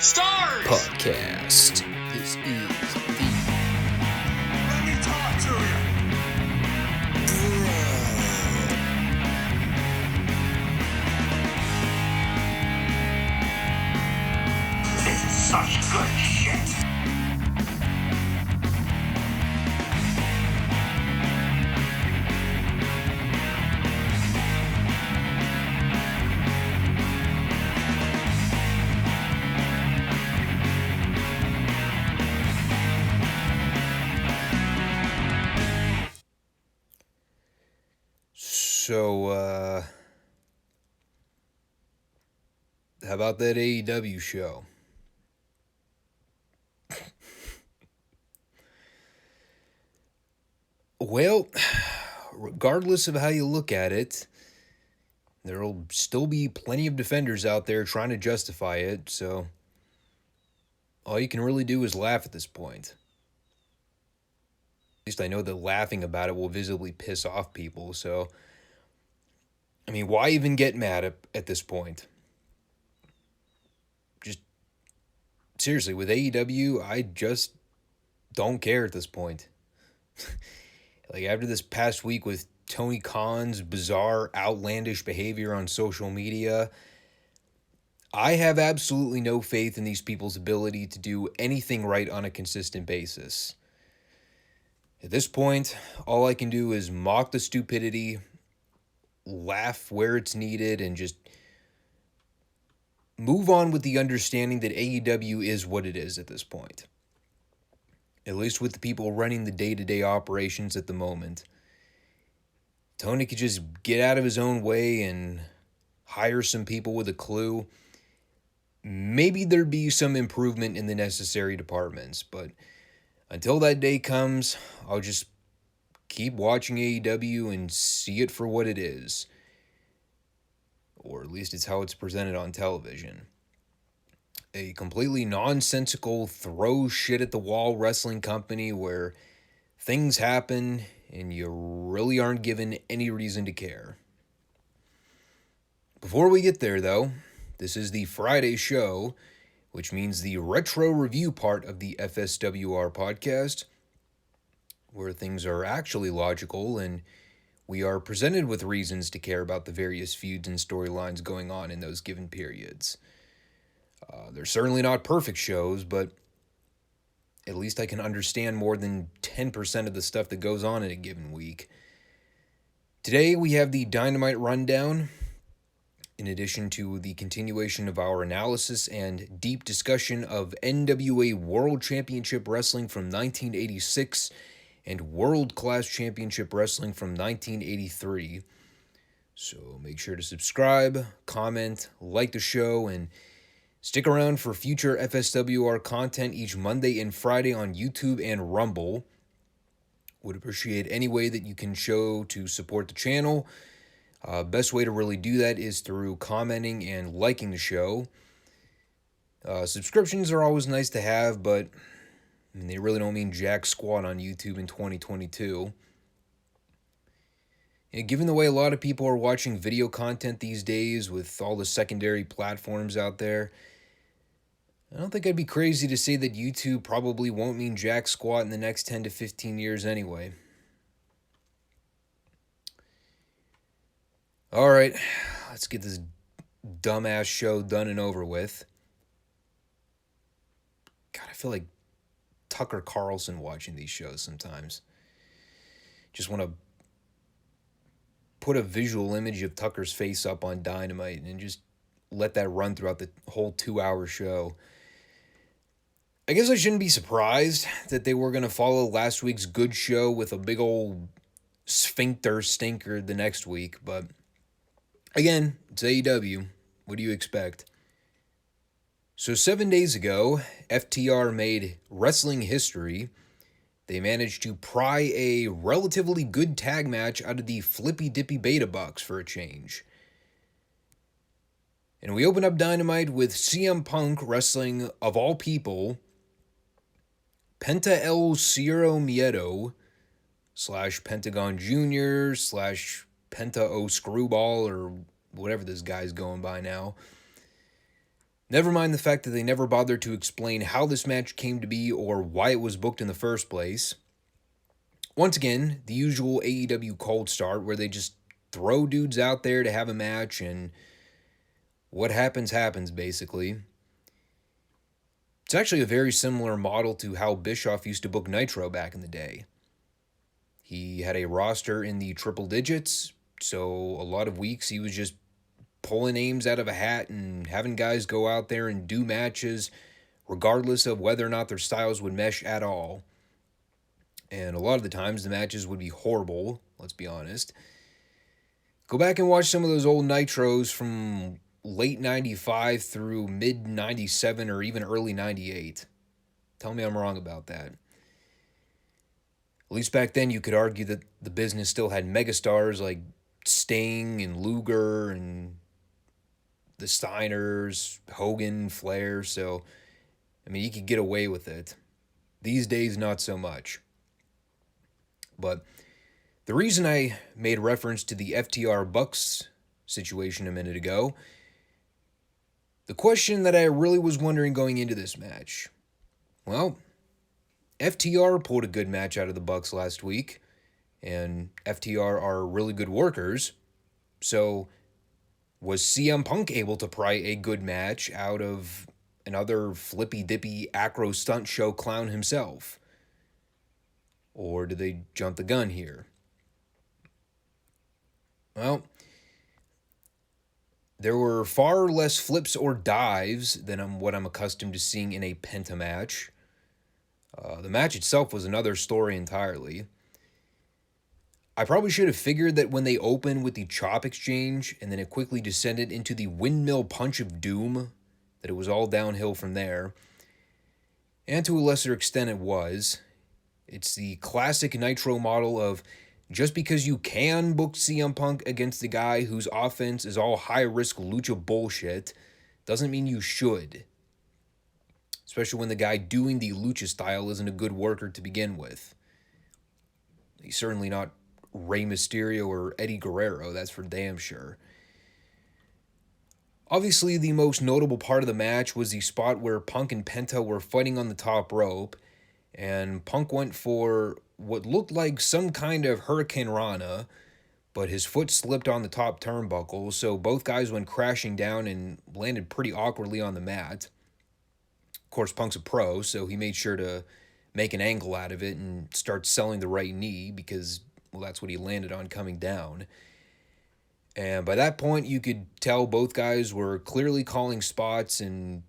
Stars Podcast. This is the Let me talk to you. This is such good shit. So, how about that AEW show? Well, regardless of how you look at it, there'll still be plenty of defenders out there trying to justify it, so all you can really do is laugh at this point. At least I know that laughing about it will visibly piss off people, so I mean, why even get mad at this point? Just, seriously, with AEW, I just don't care at this point. Like, after this past week with Tony Khan's bizarre, outlandish behavior on social media, I have absolutely no faith in these people's ability to do anything right on a consistent basis. At this point, all I can do is mock the stupidity, laugh where it's needed, and just move on with the understanding that AEW is what it is at this point. At least with the people running the day-to-day operations at the moment. Tony could just get out of his own way and hire some people with a clue. Maybe there'd be some improvement in the necessary departments, but until that day comes, I'll just keep watching AEW and see it for what it is. Or at least it's how it's presented on television. A completely nonsensical, throw shit at the wall wrestling company where things happen and you really aren't given any reason to care. Before we get there, though, this is the Friday show, which means the retro review part of the FSWR podcast, where things are actually logical and we are presented with reasons to care about the various feuds and storylines going on in those given periods. They're certainly not perfect shows, but at least I can understand more than 10% of the stuff that goes on in a given week. Today we have the Dynamite Rundown, in addition to the continuation of our analysis and deep discussion of NWA World Championship Wrestling from 1986 and World Class Championship Wrestling from 1983. So make sure to subscribe, comment, like the show, and stick around for future FSWR content each Monday and Friday on YouTube and Rumble. Would appreciate any way that you can show to support the channel. Best way to really do that is through commenting and liking the show. Subscriptions are always nice to have, but I mean, they really don't mean jack squat on YouTube in 2022. And given the way a lot of people are watching video content these days with all the secondary platforms out there, I don't think I'd be crazy to say that YouTube probably won't mean jack squat in the next 10 to 15 years anyway. Alright, let's get this dumbass show done and over with. God, I feel like Tucker Carlson watching these shows sometimes. Just want to put a visual image of Tucker's face up on Dynamite and just let that run throughout the whole 2-hour show. I guess I shouldn't be surprised that they were going to follow last week's good show with a big old sphincter stinker the next week, but again, it's AEW. What do you expect? So 7 days ago, FTR made wrestling history. They managed to pry a relatively good tag match out of the Flippy Dippy Beta Bucks for a change. And we open up Dynamite with CM Punk wrestling, of all people, Penta El Ciro Miedo / Pentagon Jr. / Penta O Screwball, or whatever this guy's going by now. Never mind the fact that they never bothered to explain how this match came to be or why it was booked in the first place. Once again, the usual AEW cold start where they just throw dudes out there to have a match and what happens, happens, basically. It's actually a very similar model to how Bischoff used to book Nitro back in the day. He had a roster in the triple digits, so a lot of weeks he was just pulling names out of a hat and having guys go out there and do matches regardless of whether or not their styles would mesh at all. And a lot of the times the matches would be horrible, let's be honest. Go back and watch some of those old Nitros from late 95 through mid 97 or even early 98. Tell me I'm wrong about that. At least back then you could argue that the business still had megastars like Sting and Luger and the Steiners, Hogan, Flair, so I mean you could get away with it. These days not so much. But the reason I made reference to the FTR Bucks situation a minute ago, the question that I really was wondering going into this match, well, FTR pulled a good match out of the Bucks last week, and FTR are really good workers, so was CM Punk able to pry a good match out of another flippy-dippy acro stunt show clown himself? Or did they jump the gun here? Well, there were far less flips or dives than what I'm accustomed to seeing in a Penta match. The match itself was another story entirely. I probably should have figured that when they opened with the chop exchange and then it quickly descended into the windmill punch of doom, that it was all downhill from there. And to a lesser extent it was. It's the classic Nitro model of just because you can book CM Punk against the guy whose offense is all high-risk lucha bullshit doesn't mean you should. Especially when the guy doing the lucha style isn't a good worker to begin with. He's certainly not Rey Mysterio or Eddie Guerrero, that's for damn sure. Obviously, the most notable part of the match was the spot where Punk and Penta were fighting on the top rope, and Punk went for what looked like some kind of Hurricane Rana, but his foot slipped on the top turnbuckle, so both guys went crashing down and landed pretty awkwardly on the mat. Of course, Punk's a pro, so he made sure to make an angle out of it and start selling the right knee because, well, that's what he landed on coming down. And by that point, you could tell both guys were clearly calling spots and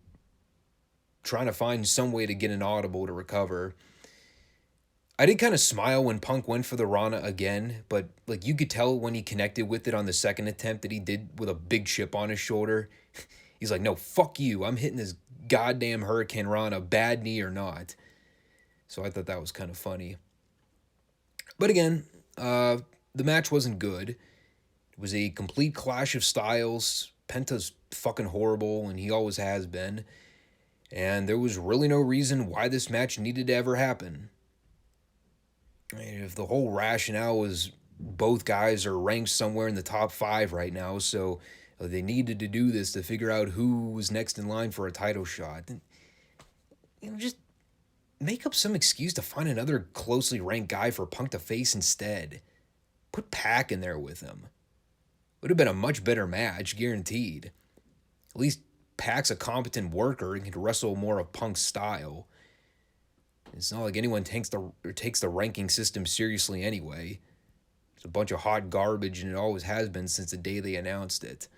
trying to find some way to get an audible to recover. I did kind of smile when Punk went for the Rana again, but like you could tell when he connected with it on the second attempt that he did with a big chip on his shoulder. He's like, no, fuck you. I'm hitting this goddamn Hurricane Rana, bad knee or not. So I thought that was kind of funny. But again, the match wasn't good. It was a complete clash of styles. Penta's fucking horrible, and he always has been. And there was really no reason why this match needed to ever happen. I mean, if the whole rationale was both guys are ranked somewhere in the top 5 right now, so they needed to do this to figure out who was next in line for a title shot, then, just make up some excuse to find another closely ranked guy for Punk to face instead. Put Pac in there with him. Would have been a much better match, guaranteed. At least Pac's a competent worker and can wrestle more of Punk's style. It's not like anyone takes the ranking system seriously anyway. It's a bunch of hot garbage, and it always has been since the day they announced it.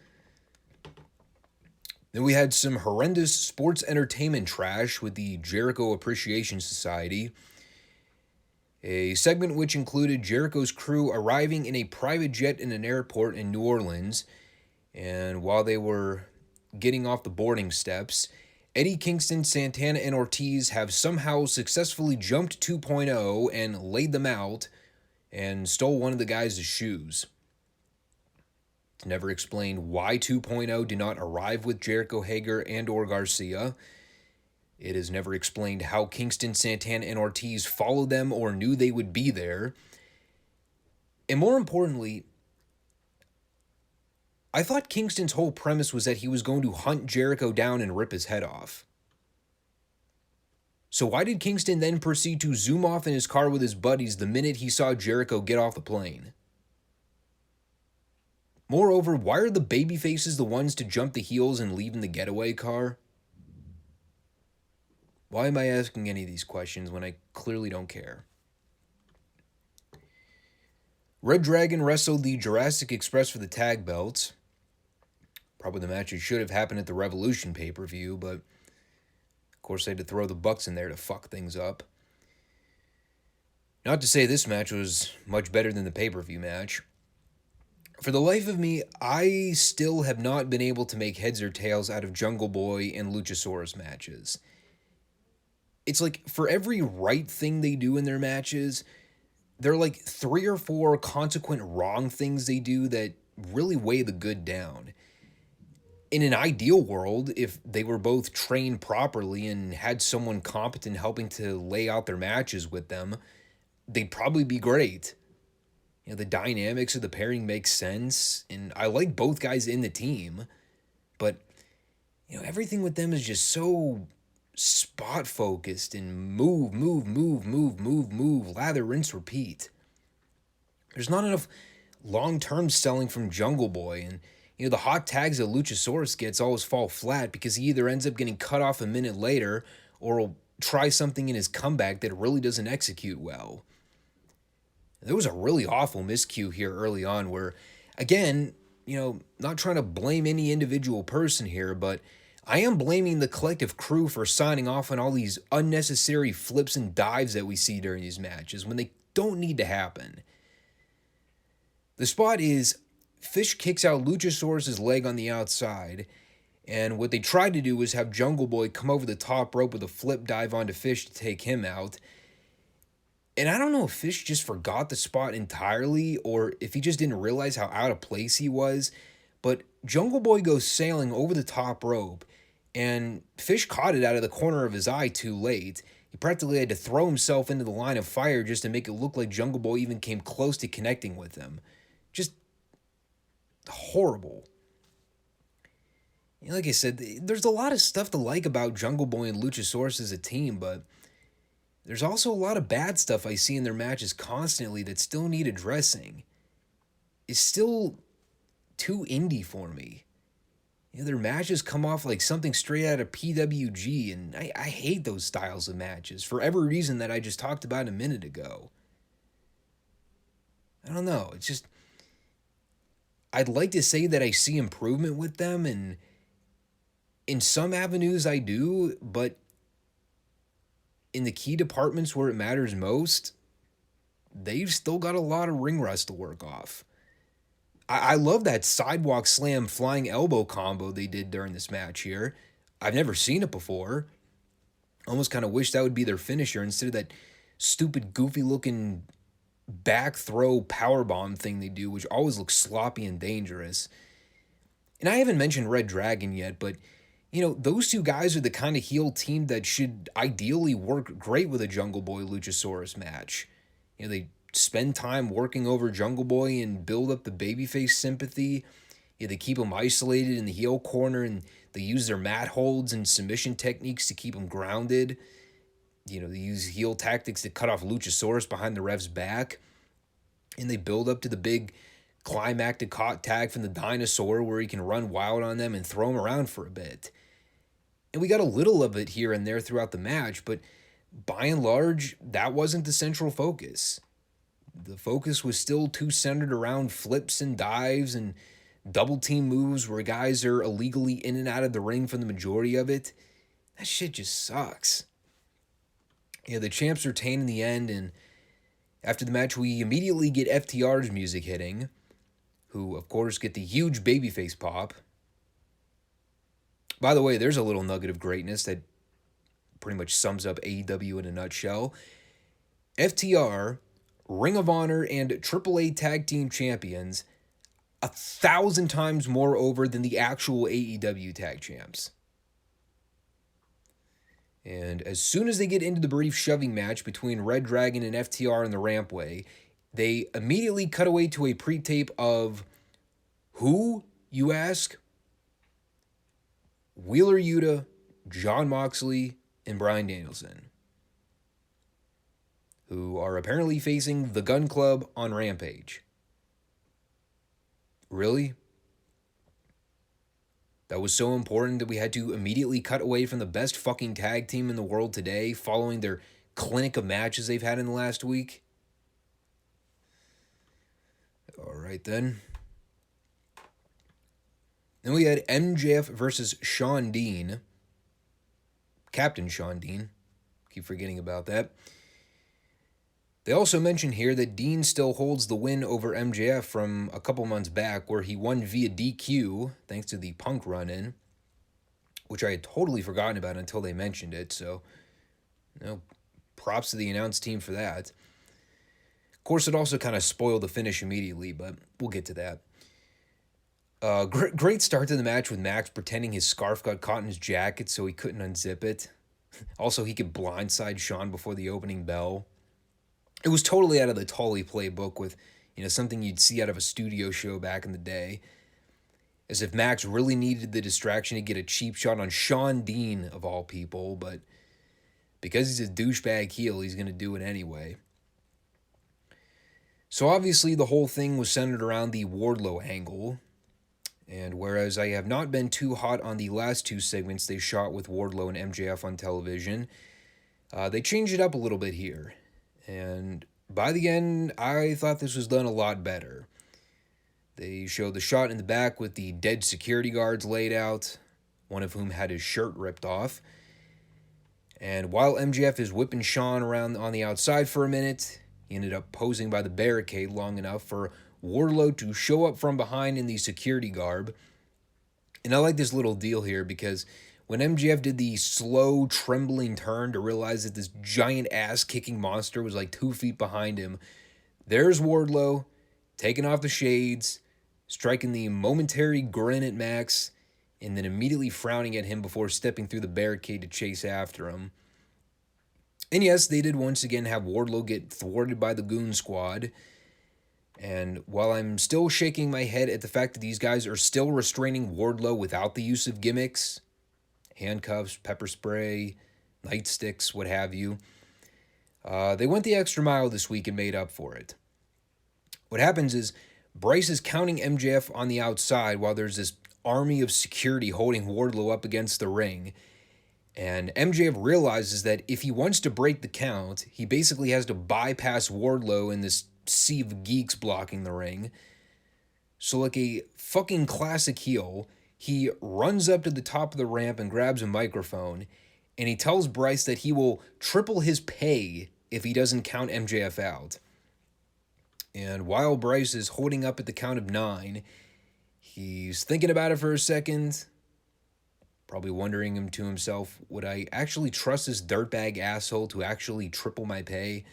Then we had some horrendous sports entertainment trash with the Jericho Appreciation Society. A segment which included Jericho's crew arriving in a private jet in an airport in New Orleans. And while they were getting off the boarding steps, Eddie Kingston, Santana, and Ortiz have somehow successfully jumped 2.0 and laid them out and stole one of the guys' shoes. It's never explained why 2.0 did not arrive with Jericho, Hager, and or Garcia. It is never explained how Kingston, Santana, and Ortiz followed them or knew they would be there. And more importantly, I thought Kingston's whole premise was that he was going to hunt Jericho down and rip his head off. So why did Kingston then proceed to zoom off in his car with his buddies the minute he saw Jericho get off the plane? Moreover, why are the babyfaces the ones to jump the heels and leave in the getaway car? Why am I asking any of these questions when I clearly don't care? Red Dragon wrestled the Jurassic Express for the tag belts. Probably the match that should have happened at the Revolution pay-per-view, but of course they had to throw the Bucks in there to fuck things up. Not to say this match was much better than the pay-per-view match. For the life of me, I still have not been able to make heads or tails out of Jungle Boy and Luchasaurus matches. It's like, for every right thing they do in their matches, there are like 3 or 4 consequent wrong things they do that really weigh the good down. In an ideal world, if they were both trained properly and had someone competent helping to lay out their matches with them, they'd probably be great. You know, the dynamics of the pairing makes sense, and I like both guys in the team, but, you know, everything with them is just so spot focused and move, lather, rinse, repeat. There's not enough long-term selling from Jungle Boy, and you know, the hot tags that Luchasaurus gets always fall flat because he either ends up getting cut off a minute later or will try something in his comeback that really doesn't execute well. There was a really awful miscue here early on where, again, you know, not trying to blame any individual person here, but I am blaming the collective crew for signing off on all these unnecessary flips and dives that we see during these matches when they don't need to happen. The spot is Fish kicks out Luchasaurus' leg on the outside, and what they tried to do was have Jungle Boy come over the top rope with a flip dive onto Fish to take him out. And I don't know if Fish just forgot the spot entirely or if he just didn't realize how out of place he was, but Jungle Boy goes sailing over the top rope, and Fish caught it out of the corner of his eye too late. He practically had to throw himself into the line of fire just to make it look like Jungle Boy even came close to connecting with him. Just horrible. You know, like I said, there's a lot of stuff to like about Jungle Boy and Luchasaurus as a team, but there's also a lot of bad stuff I see in their matches constantly that still need addressing. It's still too indie for me. You know, their matches come off like something straight out of PWG, and I hate those styles of matches for every reason that I just talked about a minute ago. I don't know, it's just, I'd like to say that I see improvement with them, and in some avenues I do, but in the key departments where it matters most, they've still got a lot of ring rust to work off. I love that sidewalk slam flying elbow combo they did during this match here. I've never seen it before. Almost kind of wish that would be their finisher instead of that stupid, goofy-looking back throw powerbomb thing they do, which always looks sloppy and dangerous. And I haven't mentioned Red Dragon yet, but, you know, those two guys are the kind of heel team that should ideally work great with a Jungle Boy Luchasaurus match. You know, they spend time working over Jungle Boy and build up the babyface sympathy. Yeah, they keep him isolated in the heel corner, and they use their mat holds and submission techniques to keep him grounded. You know, they use heel tactics to cut off Luchasaurus behind the ref's back. And they build up to the big climactic hot tag from the Dinosaur where he can run wild on them and throw them around for a bit. And we got a little of it here and there throughout the match, but by and large, that wasn't the central focus. The focus was still too centered around flips and dives and double team moves where guys are illegally in and out of the ring for the majority of it. That shit just sucks. Yeah, the champs retain in the end, and after the match, we immediately get FTR's music hitting, who, of course, get the huge babyface pop. By the way, there's a little nugget of greatness that pretty much sums up AEW in a nutshell. FTR, Ring of Honor, and AAA Tag Team Champions 1,000 times more over than the actual AEW Tag Champs. And as soon as they get into the brief shoving match between Red Dragon and FTR in the rampway, they immediately cut away to a pre-tape of Who you ask? Wheeler Yuta, Jon Moxley, and Bryan Danielson, who are apparently facing the Gun Club on Rampage. Really? That was so important that we had to immediately cut away from the best fucking tag team in the world today following their clinic of matches they've had in the last week? All right, then. Then we had MJF versus Shawn Dean. Captain Shawn Dean. Keep forgetting about that. They also mention here that Dean still holds the win over MJF from a couple months back, where he won via DQ thanks to the Punk run-in, which I had totally forgotten about until they mentioned it. So, props to the announce team for that. Of course, it also kind of spoiled the finish immediately, but we'll get to that. Great start to the match with Max pretending his scarf got caught in his jacket so he couldn't unzip it. Also, he could blindside Shawn before the opening bell. It was totally out of the Tully playbook with, something you'd see out of a studio show back in the day. As if Max really needed the distraction to get a cheap shot on Shawn Dean, of all people, but because he's a douchebag heel, he's going to do it anyway. So obviously the whole thing was centered around the Wardlow angle, and whereas I have not been too hot on the last two segments they shot with Wardlow and MJF on television, they changed it up a little bit here. And by the end, I thought this was done a lot better. They showed the shot in the back with the dead security guards laid out, one of whom had his shirt ripped off. And while MJF is whipping Shawn around on the outside for a minute, he ended up posing by the barricade long enough for Wardlow to show up from behind in the security garb. And I like this little deal here because when MJF did the slow, trembling turn to realize that this giant ass-kicking monster was like 2 feet behind him, there's Wardlow, taking off the shades, striking the momentary grin at Max, and then immediately frowning at him before stepping through the barricade to chase after him. And yes, they did once again have Wardlow get thwarted by the Goon Squad. And while I'm still shaking my head at the fact that these guys are still restraining Wardlow without the use of gimmicks, handcuffs, pepper spray, nightsticks, what have you, they went the extra mile this week and made up for it. What happens is Bryce is counting MJF on the outside while there's this army of security holding Wardlow up against the ring. And MJF realizes that if he wants to break the count, he basically has to bypass Wardlow in this sea of geeks blocking the ring. So like a fucking classic heel, he runs up to the top of the ramp and grabs a microphone, and he tells Bryce that he will triple his pay if he doesn't count MJF out. And while Bryce is holding up at the count of 9, he's thinking about it for a second, probably wondering to himself, would I actually trust this dirtbag asshole to actually triple my pay?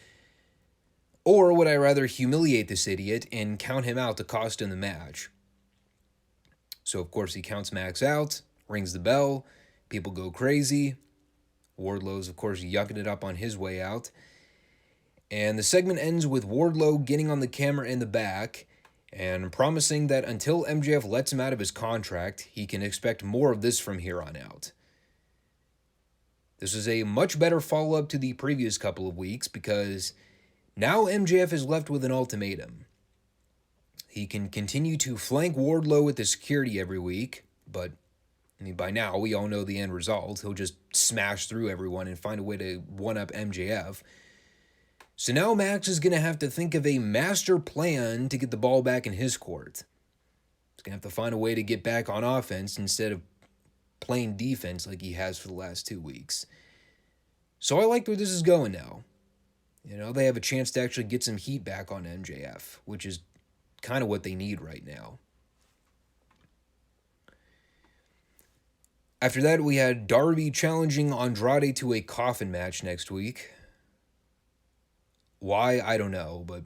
Or would I rather humiliate this idiot and count him out to cost him the match? So, of course, he counts Max out, rings the bell, people go crazy. Wardlow's, of course, yucking it up on his way out. And the segment ends with Wardlow getting on the camera in the back and promising that until MJF lets him out of his contract, he can expect more of this from here on out. This is a much better follow-up to the previous couple of weeks because now MJF is left with an ultimatum. He can continue to flank Wardlow with the security every week, but by now we all know the end result. He'll just smash through everyone and find a way to one-up MJF. So now Max is going to have to think of a master plan to get the ball back in his court. He's going to have to find a way to get back on offense instead of playing defense like he has for the last 2 weeks. So I like where this is going now. They have a chance to actually get some heat back on MJF, which is kind of what they need right now. After that, we had Darby challenging Andrade to a coffin match next week. Why, I don't know, but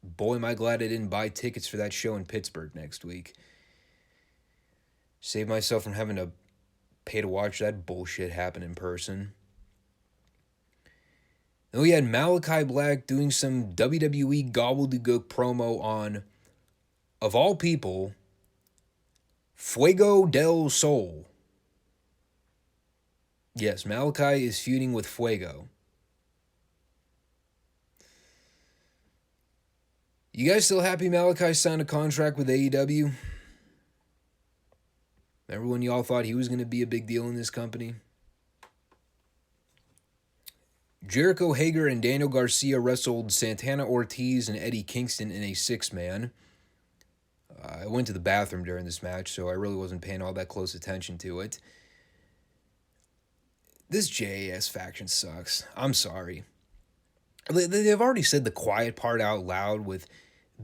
boy, am I glad I didn't buy tickets for that show in Pittsburgh next week. Save myself from having to pay to watch that bullshit happen in person. Then we had Malachi Black doing some WWE gobbledygook promo on, of all people, Fuego del Sol. Yes, Malachi is feuding with Fuego. You guys still happy Malachi signed a contract with AEW? Remember when y'all thought he was going to be a big deal in this company? Jericho, Hager, and Daniel Garcia wrestled Santana, Ortiz, and Eddie Kingston in a six-man. I went to the bathroom during this match, so I really wasn't paying all that close attention to it. This JAS faction sucks. I'm sorry. They've already said the quiet part out loud with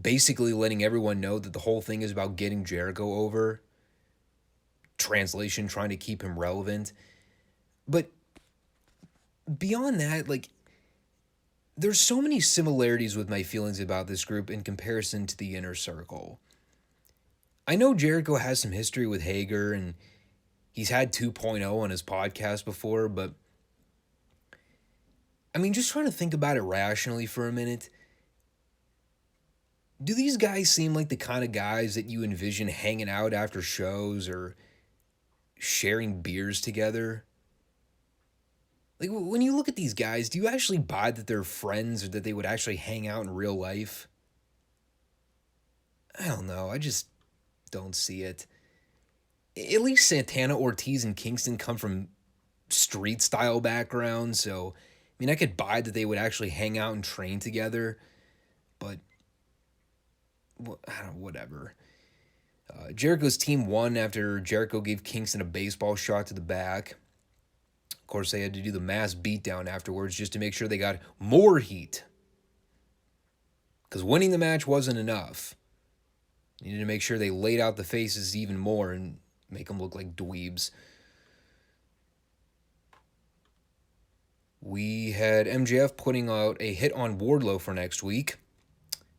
basically letting everyone know that the whole thing is about getting Jericho over. Translation, trying to keep him relevant. But beyond that, there's so many similarities with my feelings about this group in comparison to the Inner Circle. I know Jericho has some history with Hager, and he's had 2.0 on his podcast before, but I mean, just trying to think about it rationally for a minute. Do these guys seem like the kind of guys that you envision hanging out after shows or sharing beers together? Like, when you look at these guys, do you actually buy that they're friends or that they would actually hang out in real life? I don't know. I just don't see it. At least Santana, Ortiz, and Kingston come from street-style backgrounds, so, I mean, I could buy that they would actually hang out and train together, but, I don't know, whatever. Jericho's team won after Jericho gave Kingston a baseball shot to the back. Of course, they had to do the mass beatdown afterwards just to make sure they got more heat. Because winning the match wasn't enough. You needed to make sure they laid out the faces even more and make them look like dweebs. We had MJF putting out a hit on Wardlow for next week.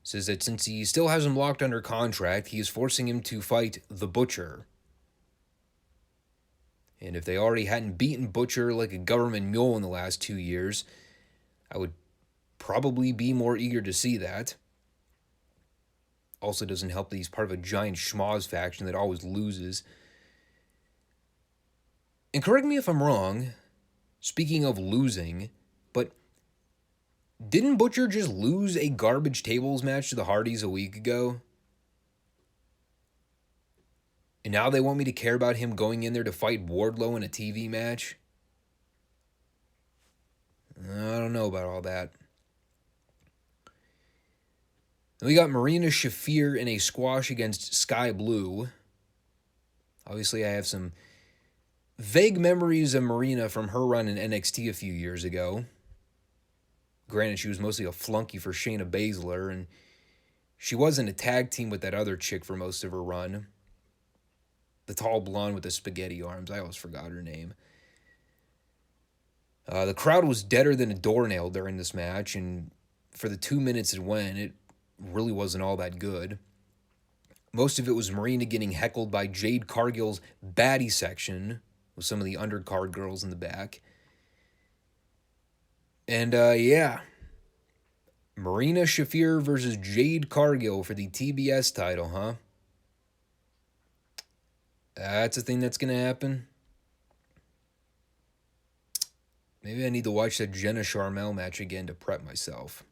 Says that since he still has him locked under contract, he is forcing him to fight the Butcher. And if they already hadn't beaten Butcher like a government mule in the last 2 years, I would probably be more eager to see that. Also doesn't help that he's part of a giant schmoz faction that always loses. And correct me if I'm wrong, speaking of losing, but didn't Butcher just lose a garbage tables match to the Hardys a week ago? And now they want me to care about him going in there to fight Wardlow in a TV match? I don't know about all that. We got Marina Shafir in a squash against Sky Blue. Obviously, I have some vague memories of Marina from her run in NXT a few years ago. Granted, she was mostly a flunky for Shayna Baszler, and she was in a tag team with that other chick for most of her run. The tall blonde with the spaghetti arms. I always forgot her name. The crowd was deader than a doornail during this match, and for the 2 minutes it went, it really wasn't all that good. Most of it was Marina getting heckled by Jade Cargill's baddie section, with some of the undercard girls in the back. And, yeah. Marina Shafir versus Jade Cargill for the TBS title, huh? That's a thing that's going to happen. Maybe I need to watch that Jenna Sharmell match again to prep myself.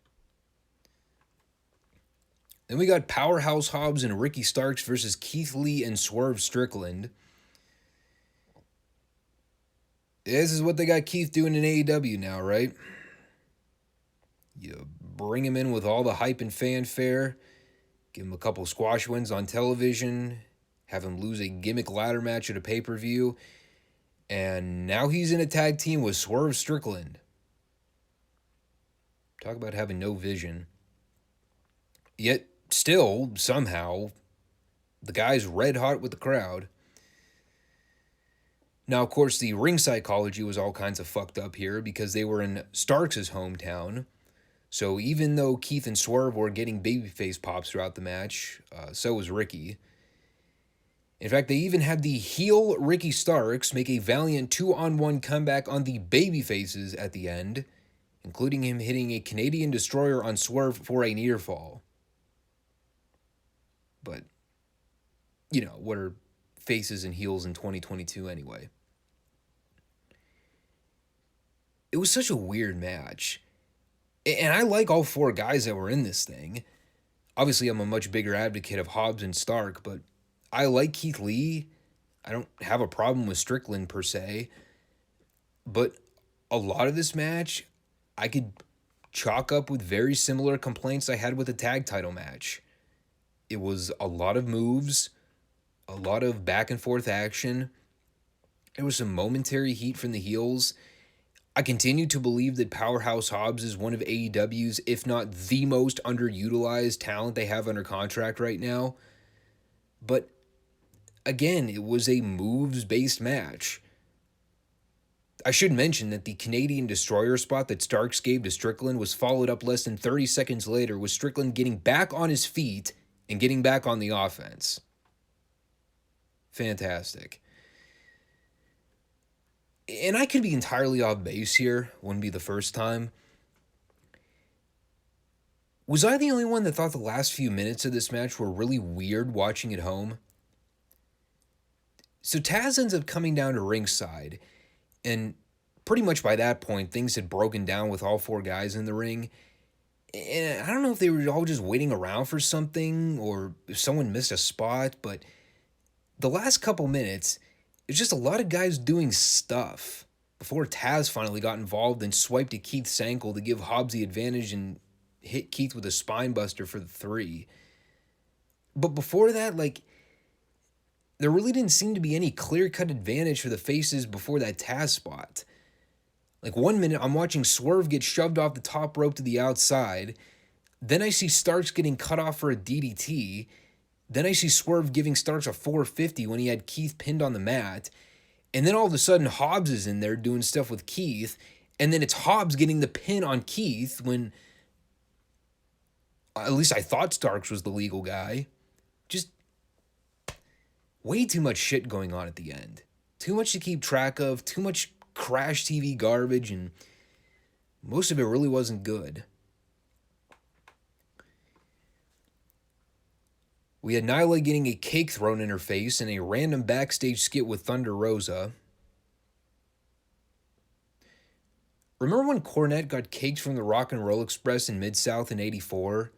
Then we got Powerhouse Hobbs and Ricky Starks versus Keith Lee and Swerve Strickland. This is what they got Keith doing in AEW now, right? You bring him in with all the hype and fanfare, give him a couple squash wins on television, have him lose a gimmick ladder match at a pay-per-view, and now he's in a tag team with Swerve Strickland. Talk about having no vision. Yet, still, somehow, the guy's red hot with the crowd. Now, of course, the ring psychology was all kinds of fucked up here because they were in Starks' hometown. So even though Keith and Swerve were getting babyface pops throughout the match, so was Ricky. In fact, they even had the heel Ricky Starks make a valiant 2-on-1 comeback on the babyfaces at the end, including him hitting a Canadian Destroyer on Swerve for a near fall. But, what are faces and heels in 2022 anyway. It was such a weird match. And I like all four guys that were in this thing. Obviously, I'm a much bigger advocate of Hobbs and Stark, but I like Keith Lee. I don't have a problem with Strickland per se. But a lot of this match, I could chalk up with very similar complaints I had with the tag title match. It was a lot of moves, a lot of back and forth action. There was some momentary heat from the heels. I continue to believe that Powerhouse Hobbs is one of AEW's, if not the most underutilized talent they have under contract right now. But again, it was a moves-based match. I should mention that the Canadian Destroyer spot that Starks gave to Strickland was followed up less than 30 seconds later with Strickland getting back on his feet and getting back on the offense. Fantastic. And I could be entirely off base here. Wouldn't be the first time. Was I the only one that thought the last few minutes of this match were really weird watching at home? So Taz ends up coming down to ringside, and pretty much by that point, things had broken down with all four guys in the ring. And I don't know if they were all just waiting around for something or if someone missed a spot, but the last couple minutes, it's just a lot of guys doing stuff before Taz finally got involved and swiped at Keith's ankle to give Hobbs the advantage and hit Keith with a spine buster for the 3. But before that, there really didn't seem to be any clear-cut advantage for the faces before that Taz spot. 1 minute, I'm watching Swerve get shoved off the top rope to the outside. Then I see Starks getting cut off for a DDT. Then I see Swerve giving Starks a 450 when he had Keith pinned on the mat. And then all of a sudden, Hobbs is in there doing stuff with Keith. And then it's Hobbs getting the pin on Keith when, at least I thought Starks was the legal guy. Just way too much shit going on at the end. Too much to keep track of, too much Crash TV garbage, and most of it really wasn't good. We had Nyla getting a cake thrown in her face in a random backstage skit with Thunder Rosa. Remember when Cornette got caked from the Rock and Roll Express in Mid-South in '84?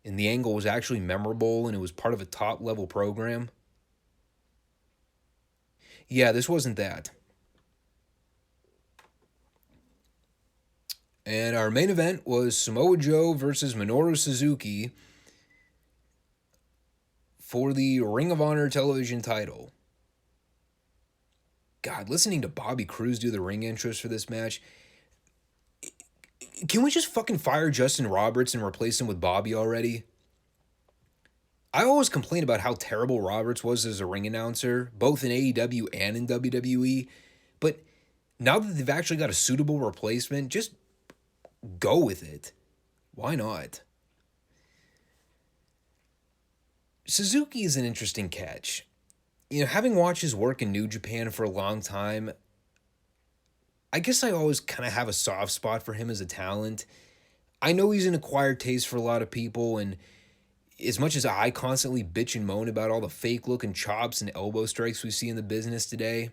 And the angle was actually memorable and it was part of a top-level program? Yeah, this wasn't that. And our main event was Samoa Joe versus Minoru Suzuki for the Ring of Honor television title. God, listening to Bobby Cruz do the ring intros for this match, can we just fucking fire Justin Roberts and replace him with Bobby already? I always complain about how terrible Roberts was as a ring announcer, both in AEW and in WWE, but now that they've actually got a suitable replacement, just go with it. Why not? Suzuki is an interesting catch. Having watched his work in New Japan for a long time, I guess I always kind of have a soft spot for him as a talent. I know he's an acquired taste for a lot of people, and as much as I constantly bitch and moan about all the fake-looking chops and elbow strikes we see in the business today,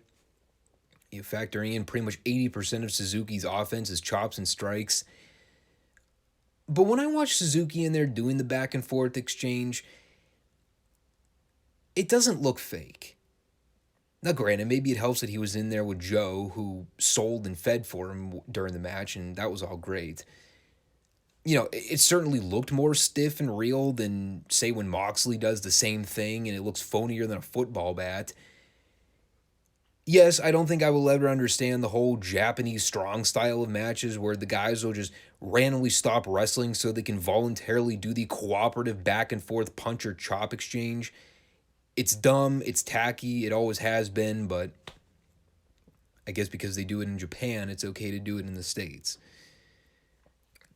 factoring in pretty much 80% of Suzuki's offense is chops and strikes. But when I watch Suzuki in there doing the back and forth exchange, it doesn't look fake. Now, granted, maybe it helps that he was in there with Joe, who sold and fed for him during the match, and that was all great. It certainly looked more stiff and real than, say, when Moxley does the same thing, and it looks phonier than a football bat. Yes, I don't think I will ever understand the whole Japanese strong style of matches where the guys will just randomly stop wrestling so they can voluntarily do the cooperative back and forth punch or chop exchange. It's dumb, it's tacky, it always has been, but I guess because they do it in Japan, it's okay to do it in the States.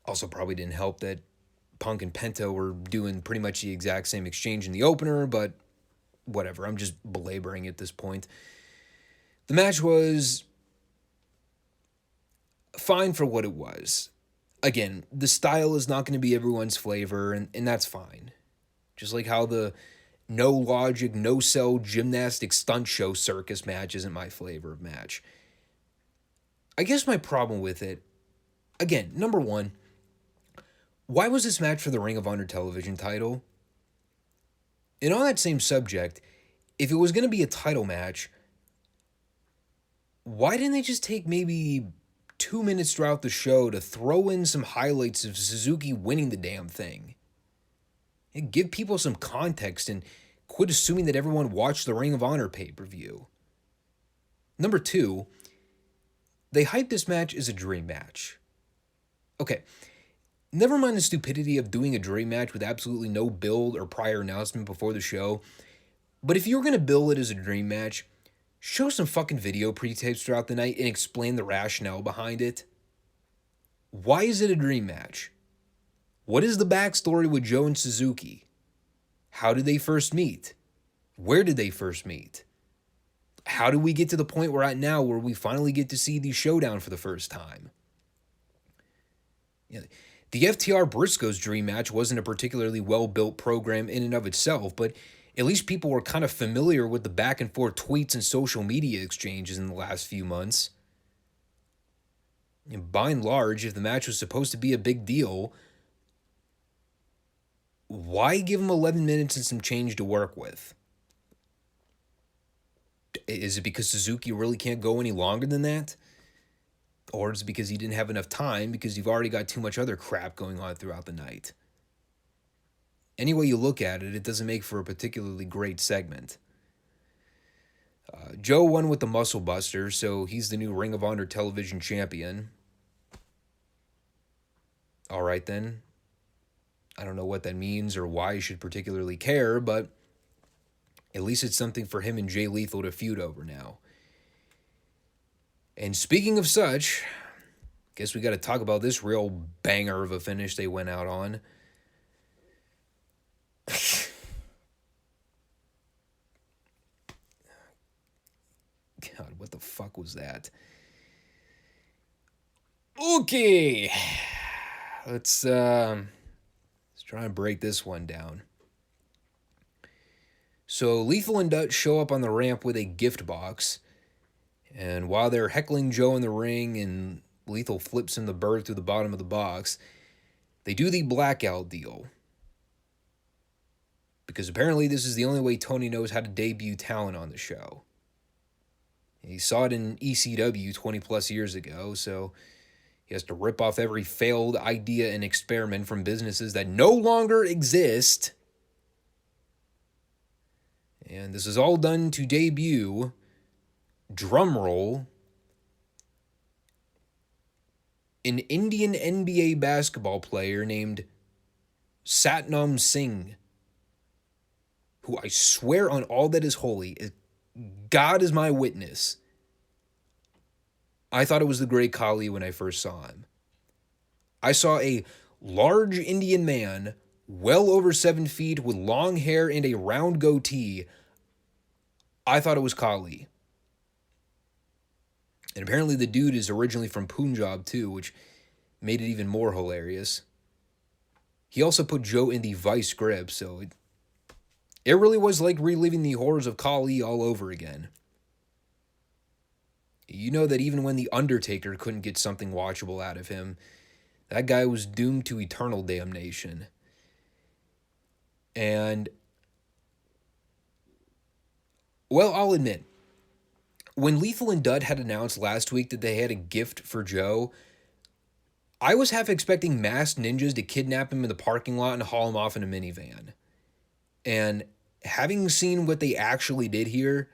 Also probably didn't help that Punk and Penta were doing pretty much the exact same exchange in the opener, but whatever, I'm just belaboring at this point. The match was fine for what it was. Again, the style is not going to be everyone's flavor, and that's fine. Just like how the no logic, no sell, gymnastic stunt show circus match isn't my flavor of match. I guess my problem with it, again, number one, why was this match for the Ring of Honor television title? And on that same subject, if it was going to be a title match, why didn't they just take maybe 2 minutes throughout the show to throw in some highlights of Suzuki winning the damn thing? And give people some context and quit assuming that everyone watched the Ring of Honor pay-per-view. Number two, they hyped this match as a dream match. Okay, never mind the stupidity of doing a dream match with absolutely no build or prior announcement before the show, but if you're going to bill it as a dream match, show some fucking video pre-tapes throughout the night and explain the rationale behind it. Why is it a dream match? What is the backstory with Joe and Suzuki? How did they first meet? Where did they first meet? How did we get to the point we're at now where we finally get to see the showdown for the first time? Yeah, the FTR Briscoes dream match wasn't a particularly well-built program in and of itself, but at least people were kind of familiar with the back and forth tweets and social media exchanges in the last few months. And by and large, if the match was supposed to be a big deal, why give him 11 minutes and some change to work with? Is it because Suzuki really can't go any longer than that? Or is it because he didn't have enough time because you've already got too much other crap going on throughout the night? Any way you look at it, it doesn't make for a particularly great segment. Joe won with the Muscle Buster, so he's the new Ring of Honor television champion. All right then. I don't know what that means or why you should particularly care, but at least it's something for him and Jay Lethal to feud over now. And speaking of such, guess we got to talk about this real banger of a finish they went out on. God, what the fuck was that? Okay. Let's try and break this one down. So Lethal and Dutch show up on the ramp with a gift box, and while they're heckling Joe in the ring and Lethal flips him the bird through the bottom of the box, they do the blackout deal. Because apparently this is the only way Tony knows how to debut talent on the show. He saw it in ECW 20 plus years ago, so he has to rip off every failed idea and experiment from businesses that no longer exist. And this is all done to debut, drumroll, an Indian NBA basketball player named Satnam Singh, who I swear on all that is holy, God is my witness, I thought it was the Great Khali when I first saw him. I saw a large Indian man, well over 7 feet, with long hair and a round goatee. I thought it was Khali. And apparently the dude is originally from Punjab too, which made it even more hilarious. He also put Joe in the vice grip, so it really was like reliving the horrors of Khali all over again. You know that even when The Undertaker couldn't get something watchable out of him, that guy was doomed to eternal damnation. And, well, I'll admit, when Lethal and Dud had announced last week that they had a gift for Joe, I was half expecting masked ninjas to kidnap him in the parking lot and haul him off in a minivan. And having seen what they actually did here,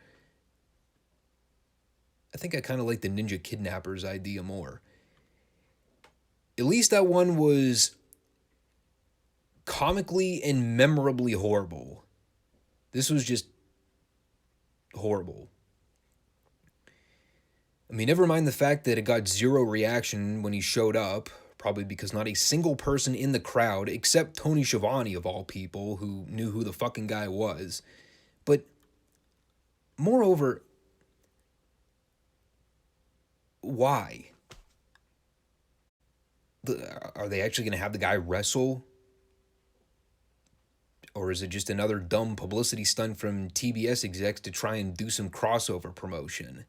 I think I kind of like the ninja kidnappers idea more. At least that one was comically and memorably horrible. This was just horrible. I mean, never mind the fact that it got zero reaction when he showed up, probably because not a single person in the crowd, except Tony Schiavone of all people, who knew who the fucking guy was. But moreover, why? Are they actually going to have the guy wrestle? Or is it just another dumb publicity stunt from TBS execs to try and do some crossover promotion?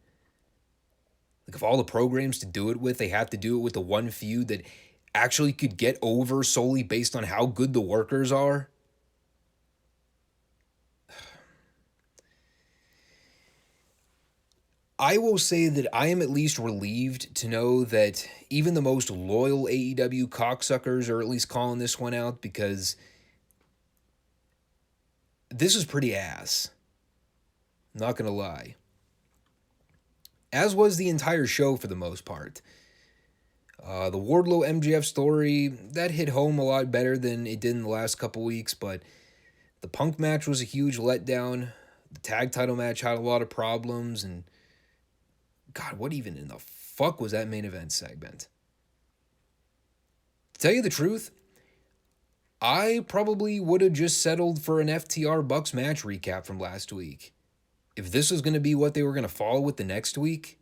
Like, of all the programs to do it with, they have to do it with the one feud that actually could get over solely based on how good the workers are? I will say that I am at least relieved to know that even the most loyal AEW cocksuckers are at least calling this one out, because this is pretty ass. Not gonna lie. As was the entire show for the most part. The Wardlow MJF story, that hit home a lot better than it did in the last couple weeks, but the Punk match was a huge letdown. The tag title match had a lot of problems, and God, what even in the fuck was that main event segment? To tell you the truth, I probably would have just settled for an FTR Bucks match recap from last week. If this was going to be what they were going to follow with the next week,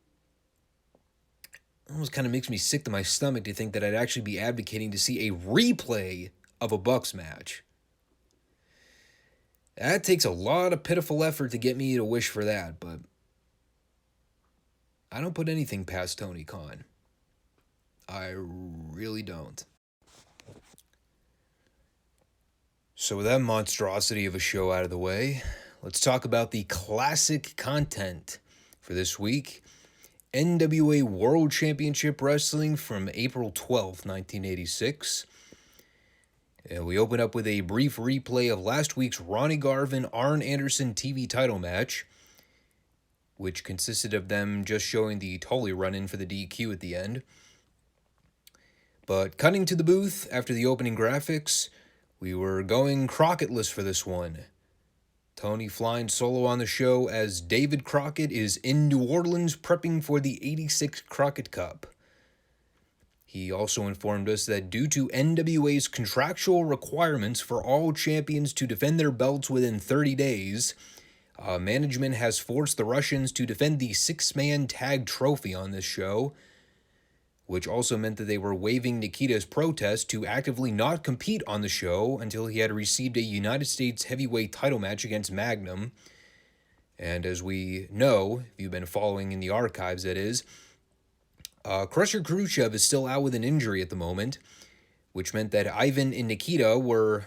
it almost kind of makes me sick to my stomach to think that I'd actually be advocating to see a replay of a Bucks match. That takes a lot of pitiful effort to get me to wish for that, but I don't put anything past Tony Khan. I really don't. So with that monstrosity of a show out of the way, let's talk about the classic content for this week. NWA World Championship Wrestling from April 12th, 1986. And we open up with a brief replay of last week's Ronnie Garvin, Arn Anderson TV title match, which consisted of them just showing the Tully run-in for the DQ at the end. But cutting to the booth after the opening graphics, we were going Crockett-less for this one. Tony flying solo on the show as David Crockett is in New Orleans prepping for the '86 Crockett Cup. He also informed us that due to NWA's contractual requirements for all champions to defend their belts within 30 days, management has forced the Russians to defend the six-man tag trophy on this show, which also meant that they were waiving Nikita's protest to actively not compete on the show until he had received a United States heavyweight title match against Magnum. And as we know, if you've been following in the archives, that is, Crusher Khrushchev is still out with an injury at the moment, which meant that Ivan and Nikita were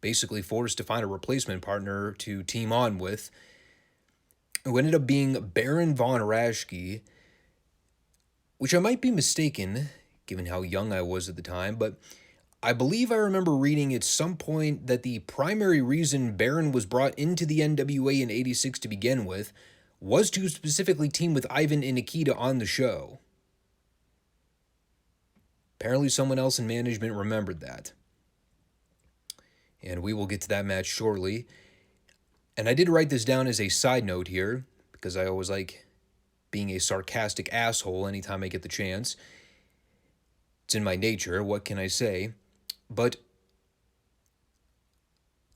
basically forced to find a replacement partner to team on with, who ended up being Baron von Raschke, which I might be mistaken, given how young I was at the time, but I believe I remember reading at some point that the primary reason Baron was brought into the NWA in '86 to begin with was to specifically team with Ivan and Nikita on the show. Apparently someone else in management remembered that. And we will get to that match shortly. And I did write this down as a side note here, because I always like being a sarcastic asshole anytime I get the chance. It's in my nature, what can I say? But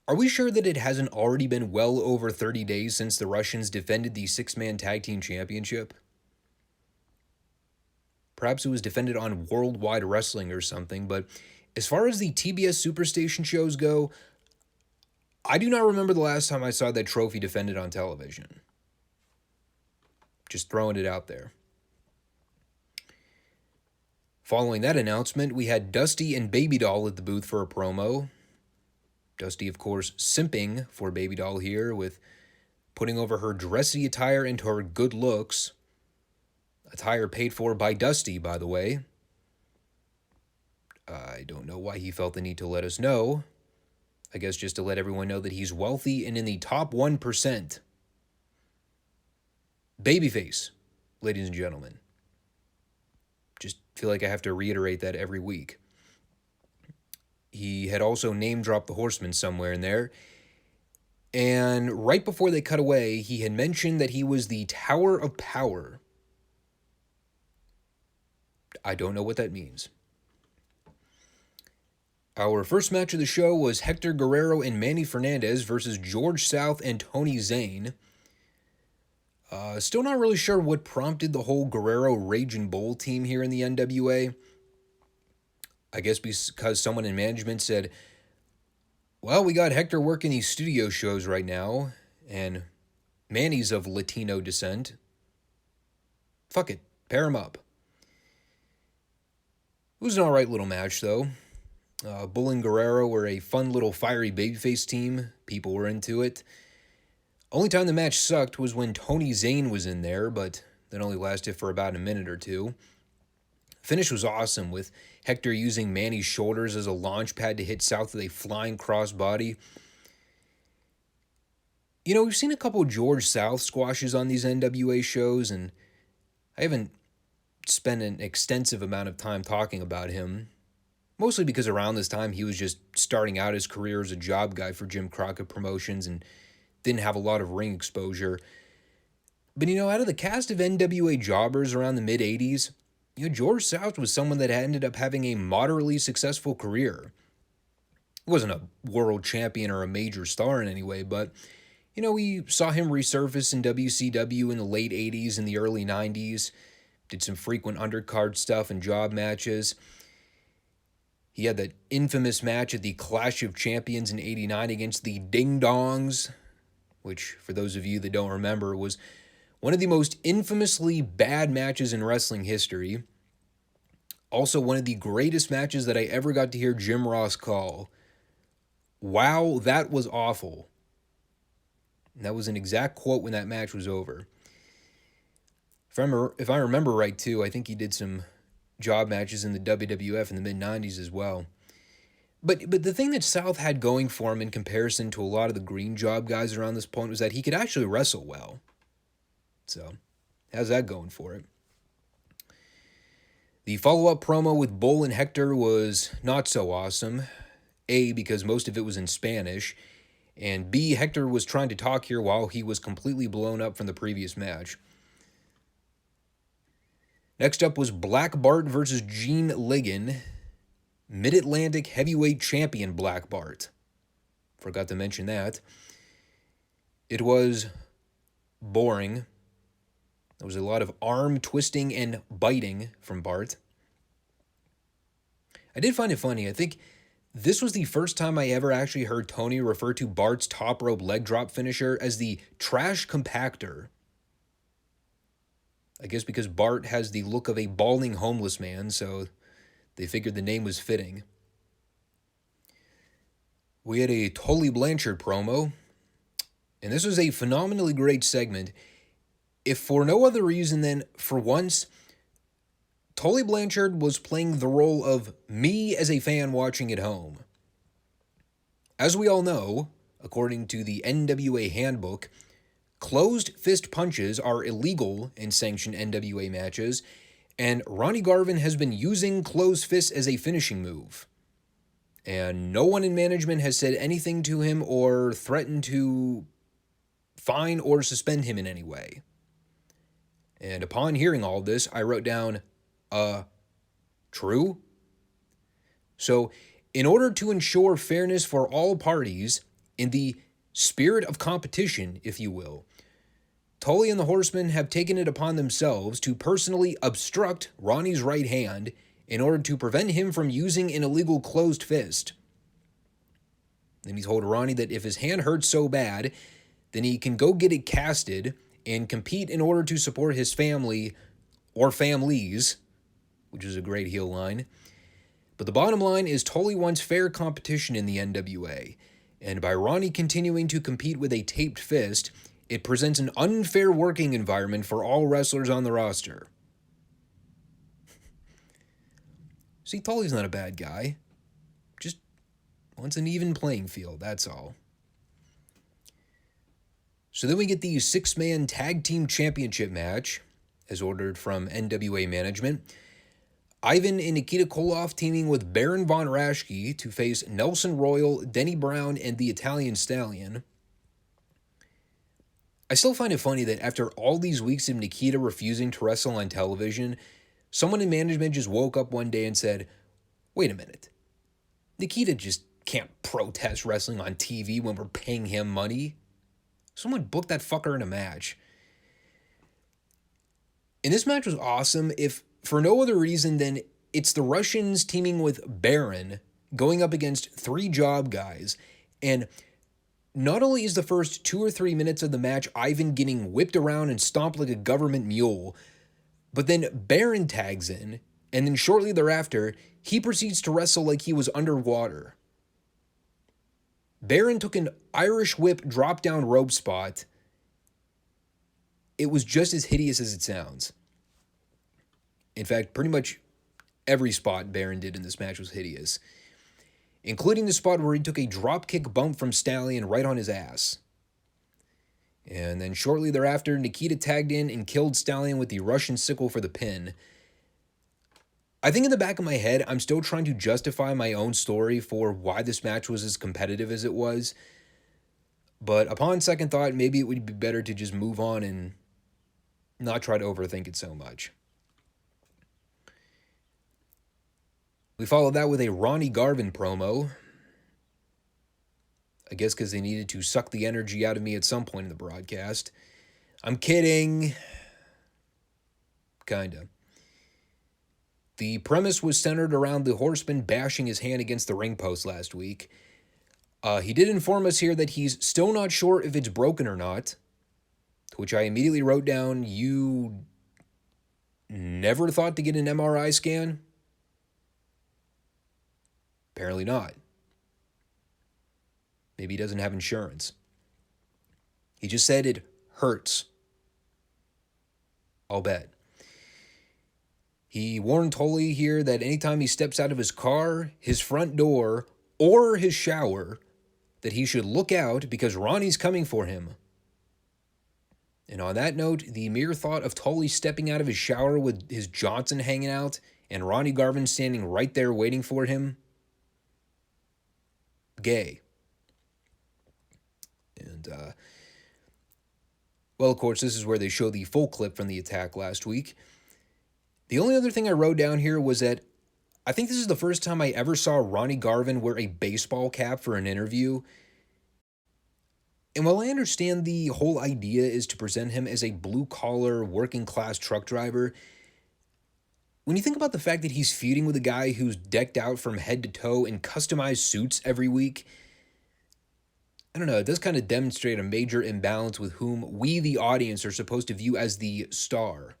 are we sure that it hasn't already been well over 30 days since the Russians defended the six-man tag team championship? Perhaps it was defended on Worldwide Wrestling or something, but as far as the TBS Superstation shows go, I do not remember the last time I saw that trophy defended on television. Just throwing it out there. Following that announcement, we had Dusty and Baby Doll at the booth for a promo. Dusty, of course, simping for Baby Doll here with putting over her dressy attire into her good looks. Attire paid for by Dusty, by the way. I don't know why he felt the need to let us know. I guess just to let everyone know that he's wealthy and in the top 1%. Babyface, ladies and gentlemen. Just feel like I have to reiterate that every week. He had also name-dropped the Horseman somewhere in there. And right before they cut away, he had mentioned that he was the Tower of Power. I don't know what that means. Our first match of the show was Hector Guerrero and Manny Fernandez versus George South and Tony Zane. Still not really sure what prompted the whole Guerrero Raging Bull team here in the NWA. I guess because someone in management said, Well, we got Hector working these studio shows right now, and Manny's of Latino descent. Fuck it, pair him up. It was an alright little match, though. Bull and Guerrero were a fun little fiery babyface team. People were into it. Only time the match sucked was when Tony Zane was in there, but that only lasted for about a minute or two. Finish was awesome, with Hector using Manny's shoulders as a launch pad to hit South with a flying crossbody. You know, we've seen a couple George South squashes on these NWA shows, and I haven't spent an extensive amount of time talking about him, mostly because around this time he was just starting out his career as a job guy for Jim Crockett Promotions and didn't have a lot of ring exposure. But, you know, out of the cast of NWA jobbers around the mid-'80s, you know, George South was someone that ended up having a moderately successful career. He wasn't a world champion or a major star in any way, but, you know, we saw him resurface in WCW in the late 80s and the early 90s, did some frequent undercard stuff and job matches. He had that infamous match at the Clash of Champions in '89 against the Ding Dongs, which, for those of you that don't remember, was one of the most infamously bad matches in wrestling history. Also, one of the greatest matches that I ever got to hear Jim Ross call. Wow, that was awful. And that was an exact quote when that match was over. If I remember right, too, I think he did some job matches in the WWF in the mid-'90s as well. But the thing that South had going for him in comparison to a lot of the green job guys around this point was that he could actually wrestle well. So, how's that going for it? The follow-up promo with Bull and Hector was not so awesome. A, because most of it was in Spanish, and B, Hector was trying to talk here while he was completely blown up from the previous match. Next up was Black Bart versus Gene Ligon, Mid-Atlantic Heavyweight Champion Black Bart. Forgot to mention that. It was boring. There was a lot of arm twisting and biting from Bart. I did find it funny. I think this was the first time I ever actually heard Tony refer to Bart's top rope leg drop finisher as the Trash Compactor. I guess because Bart has the look of a balding homeless man, so they figured the name was fitting. We had a Tully Blanchard promo, and this was a phenomenally great segment. If for no other reason than, for once, Tully Blanchard was playing the role of me as a fan watching at home. As we all know, according to the NWA handbook, closed fist punches are illegal in sanctioned NWA matches, and Ronnie Garvin has been using closed fists as a finishing move. And no one in management has said anything to him or threatened to fine or suspend him in any way. And upon hearing all this, I wrote down, true? So, in order to ensure fairness for all parties, in the spirit of competition, if you will, Tully and the Horsemen have taken it upon themselves to personally obstruct Ronnie's right hand in order to prevent him from using an illegal closed fist. Then he told Ronnie that if his hand hurts so bad, then he can go get it casted and compete in order to support his family or families, which is a great heel line. But the bottom line is Tully wants fair competition in the NWA, and by Ronnie continuing to compete with a taped fist, it presents an unfair working environment for all wrestlers on the roster. See, Tully's not a bad guy. Just wants an even playing field, that's all. So then we get the 6-man tag team championship match, as ordered from NWA management. Ivan and Nikita Koloff teaming with Baron Von Raschke to face Nelson Royal, Denny Brown, and the Italian Stallion. I still find it funny that after all these weeks of Nikita refusing to wrestle on television, someone in management just woke up one day and said, wait a minute, Nikita just can't protest wrestling on TV when we're paying him money. Someone booked that fucker in a match. And this match was awesome, if for no other reason than it's the Russians teaming with Baron going up against 3 job guys, And not only is the first 2 or 3 minutes of the match Ivan getting whipped around and stomped like a government mule, but then Baron tags in, and then shortly thereafter, he proceeds to wrestle like he was underwater. Baron took an Irish whip drop-down rope spot. It was just as hideous as it sounds. In fact, pretty much every spot Baron did in this match was hideous, including the spot where he took a dropkick bump from Stallion right on his ass. And then shortly thereafter, Nikita tagged in and killed Stallion with the Russian sickle for the pin. I think in the back of my head, I'm still trying to justify my own story for why this match was as competitive as it was. But upon second thought, maybe it would be better to just move on and not try to overthink it so much. We followed that with a Ronnie Garvin promo. I guess because they needed to suck the energy out of me at some point in the broadcast. I'm kidding. Kinda. The premise was centered around the Horseman bashing his hand against the ring post last week. He did inform us here that he's still not sure if it's broken or not, to which I immediately wrote down, you never thought to get an MRI scan? Apparently not. Maybe he doesn't have insurance. He just said it hurts. I'll bet. He warned Tully here that anytime he steps out of his car, his front door, or his shower, that he should look out because Ronnie's coming for him. And on that note, the mere thought of Tully stepping out of his shower with his Johnson hanging out and Ronnie Garvin standing right there waiting for him, gay. And, well, of course, this is where they show the full clip from the attack last week. The only other thing I wrote down here was that I think this is the first time I ever saw Ronnie Garvin wear a baseball cap for an interview. And while I understand the whole idea is to present him as a blue-collar, working-class truck driver, when you think about the fact that he's feuding with a guy who's decked out from head to toe in customized suits every week, I don't know, it does kind of demonstrate a major imbalance with whom we, the audience, are supposed to view as the star.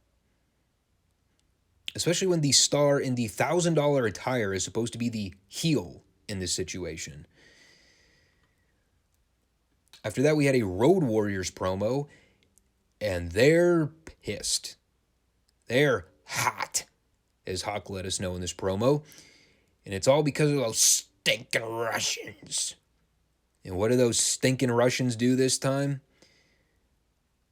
Especially when the star in the $1,000 attire is supposed to be the heel in this situation. After that, we had a Road Warriors promo, and they're pissed. They're hot, as Hawk let us know in this promo. And it's all because of those stinking Russians. And what do those stinking Russians do this time?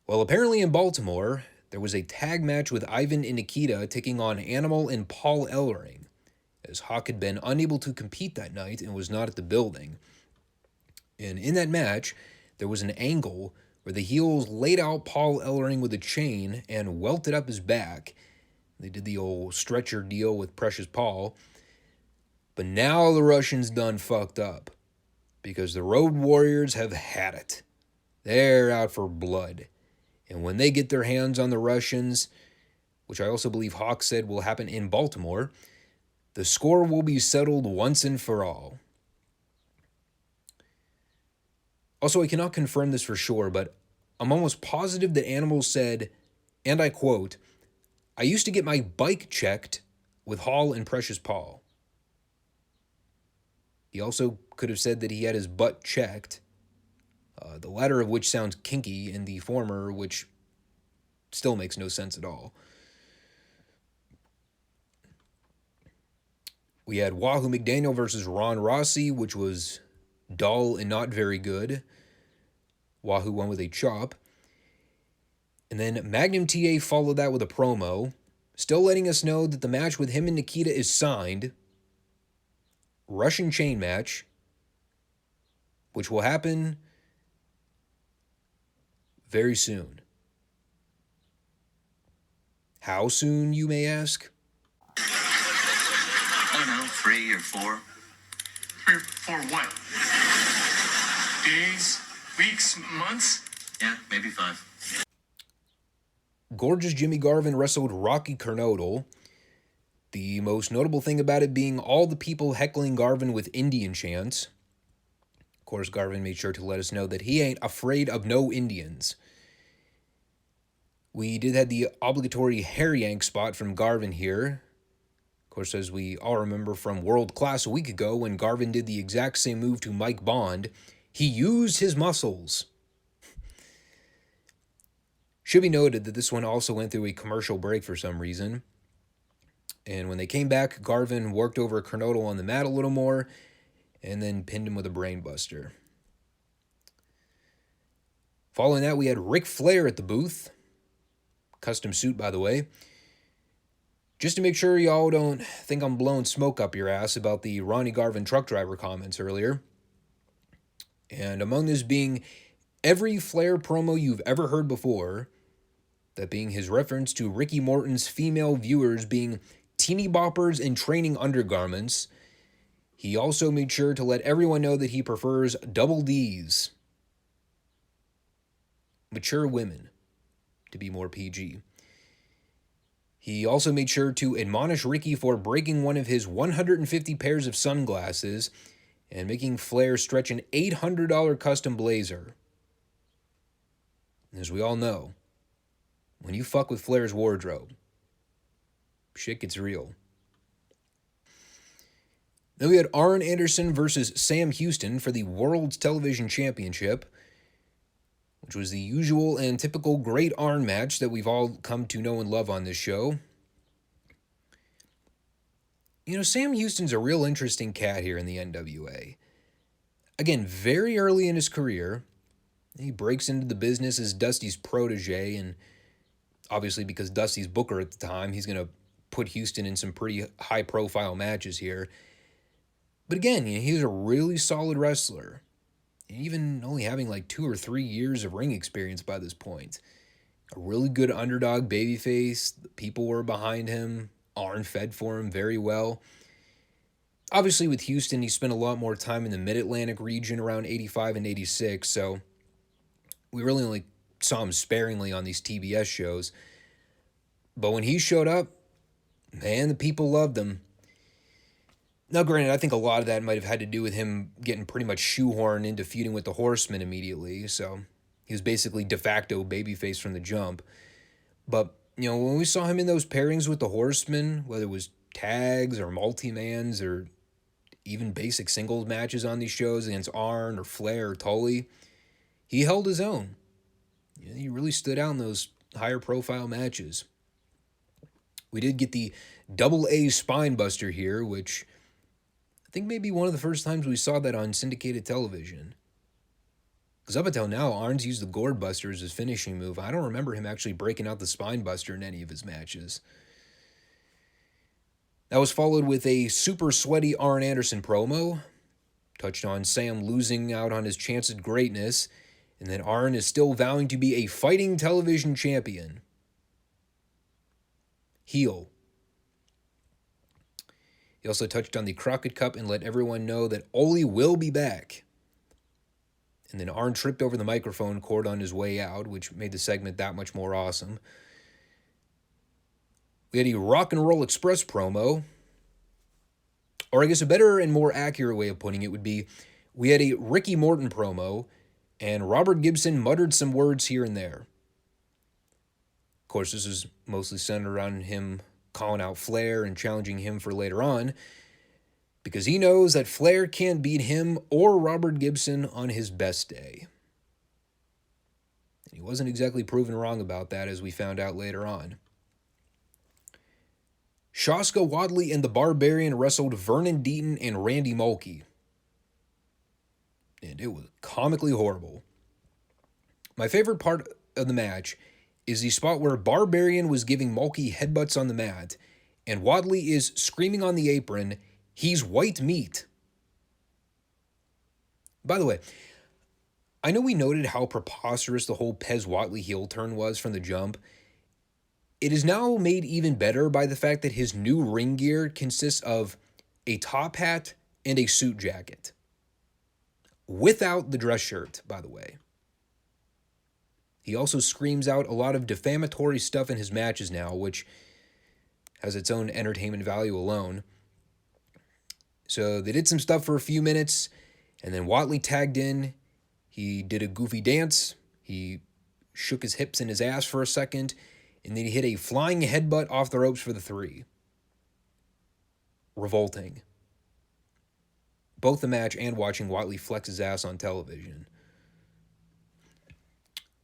Well, apparently in Baltimore, there was a tag match with Ivan and Nikita taking on Animal and Paul Ellering, as Hawk had been unable to compete that night and was not at the building. And in that match, there was an angle where the heels laid out Paul Ellering with a chain and welted up his back. They did the old stretcher deal with Precious Paul. But now the Russians done fucked up, because the Road Warriors have had it. They're out for blood. And when they get their hands on the Russians, which I also believe Hawk said will happen in Baltimore, the score will be settled once and for all. Also, I cannot confirm this for sure, but I'm almost positive that Animal said, and I quote, "I used to get my bike checked with Hall and Precious Paul." He also could have said that he had his butt checked, the latter of which sounds kinky, and the former, which still makes no sense at all. We had Wahoo Mcdaniel versus Ron Rossi, which was dull and not very good. Wahoo won with a chop. And then Magnum TA followed that with a promo, still letting us know that the match with him and Nikita is signed. Russian chain match, which will happen very soon. How soon, you may ask? I don't know, 3 or 4. 3 or 4 what? Days, weeks, months? Yeah, maybe 5. Gorgeous Jimmy Garvin wrestled Rocky Kernodle. The most notable thing about it being all the people heckling Garvin with Indian chants. course, Garvin made sure to let us know that he ain't afraid of no Indians. We did have the obligatory hair yank spot from Garvin here. Of course, as we all remember from World Class a week ago, when Garvin did the exact same move to Mike Bond, he used his muscles. Should be noted that this one also went through a commercial break for some reason. And when they came back, Garvin worked over Kernodle on the mat a little more and then pinned him with a brainbuster. Following that, we had Ric Flair at the booth. Custom suit, by the way. Just to make sure y'all don't think I'm blowing smoke up your ass about the Ronnie Garvin truck driver comments earlier. And among this being every Flair promo you've ever heard before, that being his reference to Ricky Morton's female viewers being teeny boppers in training undergarments, he also made sure to let everyone know that he prefers double Ds. Mature women, to be more PG. He also made sure to admonish Ricky for breaking one of his 150 pairs of sunglasses and making Flair stretch an $800 custom blazer. As we all know, when you fuck with Flair's wardrobe, shit gets real. Then we had Arn Anderson versus Sam Houston for the World Television Championship, which was the usual and typical Great Arn match that we've all come to know and love on this show. You know, Sam Houston's a real interesting cat here in the NWA. Again, very early in his career, he breaks into the business as Dusty's protege, and obviously because Dusty's booker at the time, he's going to put Houston in some pretty high-profile matches here. But again, you know, he's a really solid wrestler, even only having like 2 or 3 years of ring experience by this point. A really good underdog babyface. The people were behind him. Arn fed for him very well. Obviously, with Houston, he spent a lot more time in the Mid-Atlantic region around 85 and 86, so we really only saw him sparingly on these TBS shows. But when he showed up, man, the people loved him. Now, granted, I think a lot of that might have had to do with him getting pretty much shoehorned into feuding with the Horsemen immediately, so he was basically de facto babyface from the jump. But, you know, when we saw him in those pairings with the Horsemen, whether it was tags or multi-mans or even basic singles matches on these shows against Arn or Flair or Tully, he held his own. You know, he really stood out in those higher profile matches. We did get the double A spine buster here, which I think maybe one of the first times we saw that on syndicated television. Because up until now, Arn's used the gourd buster as his finishing move. I don't remember him actually breaking out the spine buster in any of his matches. That was followed with a super sweaty Arn Anderson promo. Touched on Sam losing out on his chance at greatness, and that Arn is still vowing to be a fighting television champion. Heel. He also touched on the Crockett Cup and let everyone know that Ole will be back. And then Arn tripped over the microphone cord on his way out, which made the segment that much more awesome. We had a Rock and Roll Express promo. Or I guess a better and more accurate way of putting it would be, we had a Ricky Morton promo, and Robert Gibson muttered some words here and there. Of course, this is mostly centered around him calling out Flair and challenging him for later on, because he knows that Flair can't beat him or Robert Gibson on his best day. And he wasn't exactly proven wrong about that, as we found out later on. Shaska Wadley and the Barbarian wrestled Vernon Deaton and Randy Mulkey. And it was comically horrible. My favorite part of the match is the spot where Barbarian was giving Mulkey headbutts on the mat, and Wadley is screaming on the apron, "He's white meat." By the way, I know we noted how preposterous the whole Pez Whatley heel turn was from the jump. It is now made even better by the fact that his new ring gear consists of a top hat and a suit jacket. Without the dress shirt, by the way. He also screams out a lot of defamatory stuff in his matches now, which has its own entertainment value alone. So they did some stuff for a few minutes, And then Whatley tagged in. He did a goofy dance. He shook his hips and his ass for a second. And then he hit a flying headbutt off the ropes for the 3. Revolting. Both the match and watching Whatley flex his ass on television.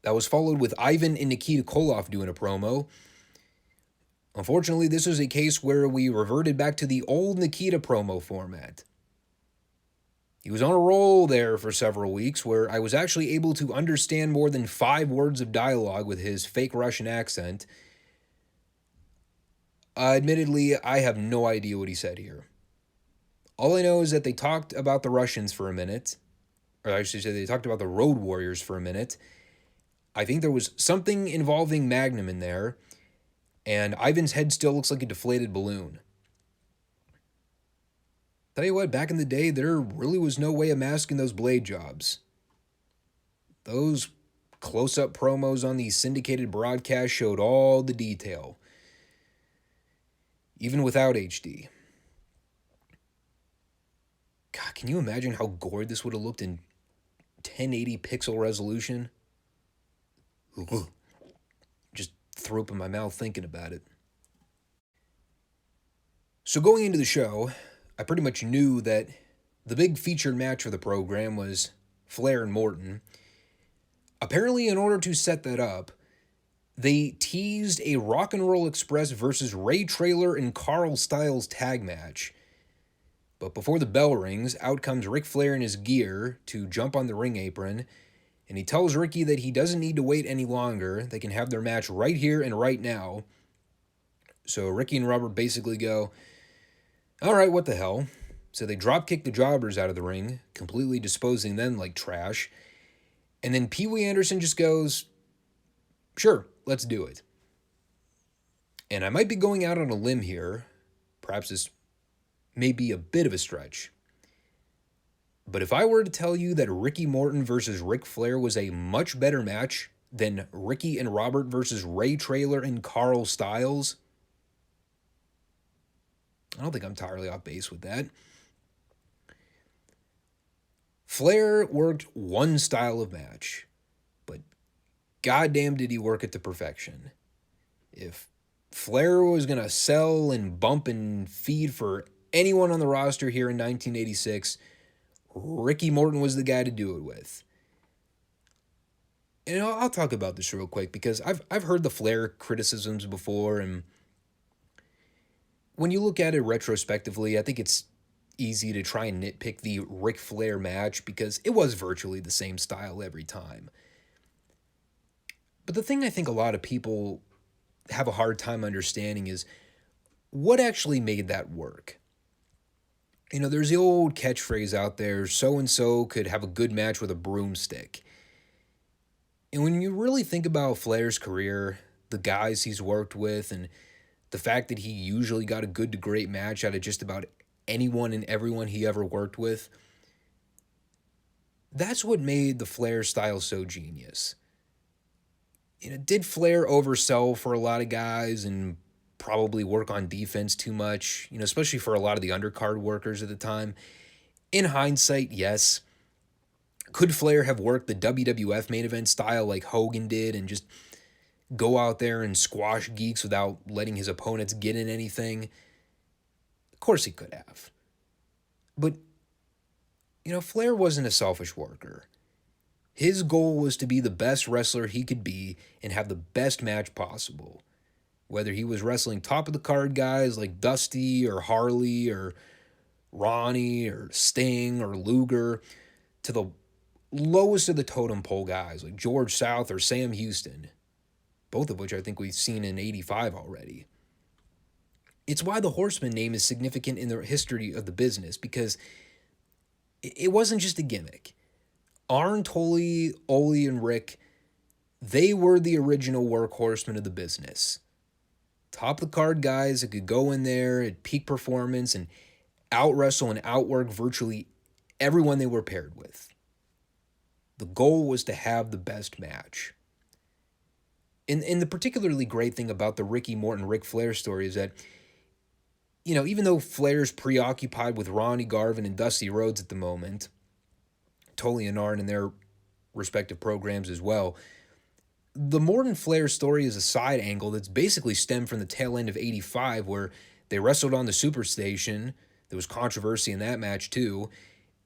That was followed with Ivan and Nikita Koloff doing a promo. Unfortunately, this was a case where we reverted back to the old Nikita promo format. He was on a roll there for several weeks where I was actually able to understand more than 5 words of dialogue with his fake Russian accent. Admittedly, I have no idea what he said here. All I know is that they talked about the Russians for a minute, or I should say they talked about the Road Warriors for a minute. I think there was something involving Magnum in there, and Ivan's head still looks like a deflated balloon. Tell you what, back in the day, there really was no way of masking those blade jobs. Those close-up promos on the syndicated broadcast showed all the detail, even without HD. God, can you imagine how gory this would have looked in 1080 pixel resolution? Just threw up in my mouth thinking about it. So going into the show, I pretty much knew that the big featured match for the program was Flair and Morton. Apparently, in order to set that up, they teased a Rock and Roll Express versus Ray Traylor and Carl Styles tag match. But before the bell rings, out comes Ric Flair in his gear to jump on the ring apron, and he tells Ricky that he doesn't need to wait any longer. They can have their match right here and right now. So Ricky and Robert basically go, all right, what the hell? So they drop-kick the jobbers out of the ring, completely disposing them like trash. And then Pee Wee Anderson just goes, sure, let's do it. And I might be going out on a limb here. Perhaps this may be a bit of a stretch. But if I were to tell you that Ricky Morton versus Ric Flair was a much better match than Ricky and Robert versus Ray Traylor and Carl Styles, I don't think I'm entirely off base with that. Flair worked one style of match, but goddamn did he work it to perfection. If Flair was going to sell and bump and feed for anyone on the roster here in 1986, Ricky Morton was the guy to do it with. And I'll talk about this real quick because I've heard the Flair criticisms before, and when you look at it retrospectively, I think it's easy to try and nitpick the Ric Flair match because it was virtually the same style every time. But the thing I think a lot of people have a hard time understanding is what actually made that work. You know, there's the old catchphrase out there, so-and-so could have a good match with a broomstick. And when you really think about Flair's career, the guys he's worked with, and the fact that he usually got a good to great match out of just about anyone and everyone he ever worked with, that's what made the Flair style so genius. You know, did Flair oversell for a lot of guys and probably work on defense too much, you know, especially for a lot of the undercard workers at the time? In hindsight, yes. Could Flair have worked the WWF main event style like Hogan did and just go out there and squash geeks without letting his opponents get in anything? Of course he could have. But, you know, Flair wasn't a selfish worker. His goal was to be the best wrestler he could be and have the best match possible. Whether he was wrestling top of the card guys like Dusty or Harley or Ronnie or Sting or Luger, to the lowest of the totem pole guys like George South or Sam Houston, both of which I think we've seen in 85 already. It's why the Horseman name is significant in the history of the business, because it wasn't just a gimmick. Arn, Tully, Ole, and Rick, they were the original workhorsemen of the business. Top of the card guys that could go in there at peak performance and out-wrestle and outwork virtually everyone they were paired with. The goal was to have the best match. And the particularly great thing about the Ricky Morton, Ric Flair story is that, you know, even though Flair's preoccupied with Ronnie Garvin and Dusty Rhodes at the moment, Tully and Arn in their respective programs as well. The Morton Flair story is a side angle that's basically stemmed from the tail end of 85, where they wrestled on the Superstation. There was controversy in that match too.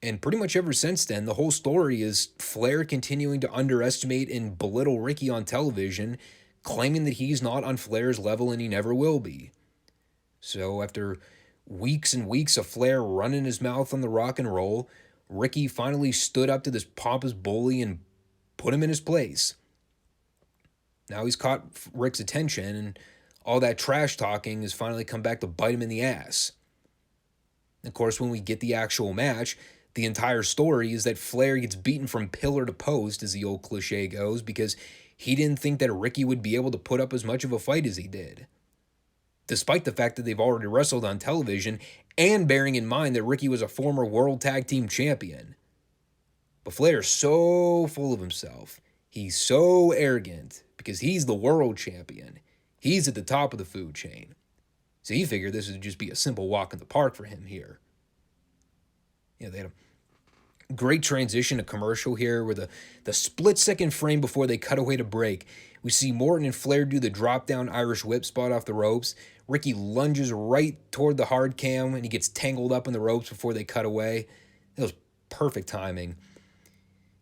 And pretty much ever since then, the whole story is Flair continuing to underestimate and belittle Ricky on television, claiming that he's not on Flair's level and he never will be. So after weeks and weeks of Flair running his mouth on the rock and roll, Ricky finally stood up to this pompous bully and put him in his place. Now he's caught Rick's attention, and all that trash talking has finally come back to bite him in the ass. Of course, when we get the actual match, the entire story is that Flair gets beaten from pillar to post, as the old cliche goes, because he didn't think that Ricky would be able to put up as much of a fight as he did. Despite the fact that they've already wrestled on television, and bearing in mind that Ricky was a former World Tag Team Champion. But Flair's so full of himself. He's so arrogant because he's the world champion. He's at the top of the food chain. So he figured this would just be a simple walk in the park for him here. They had a great transition to commercial here where the split-second frame before they cut away to break, we see Morton and Flair do the drop-down Irish whip spot off the ropes. Ricky lunges right toward the hard cam, and he gets tangled up in the ropes before they cut away. It was perfect timing.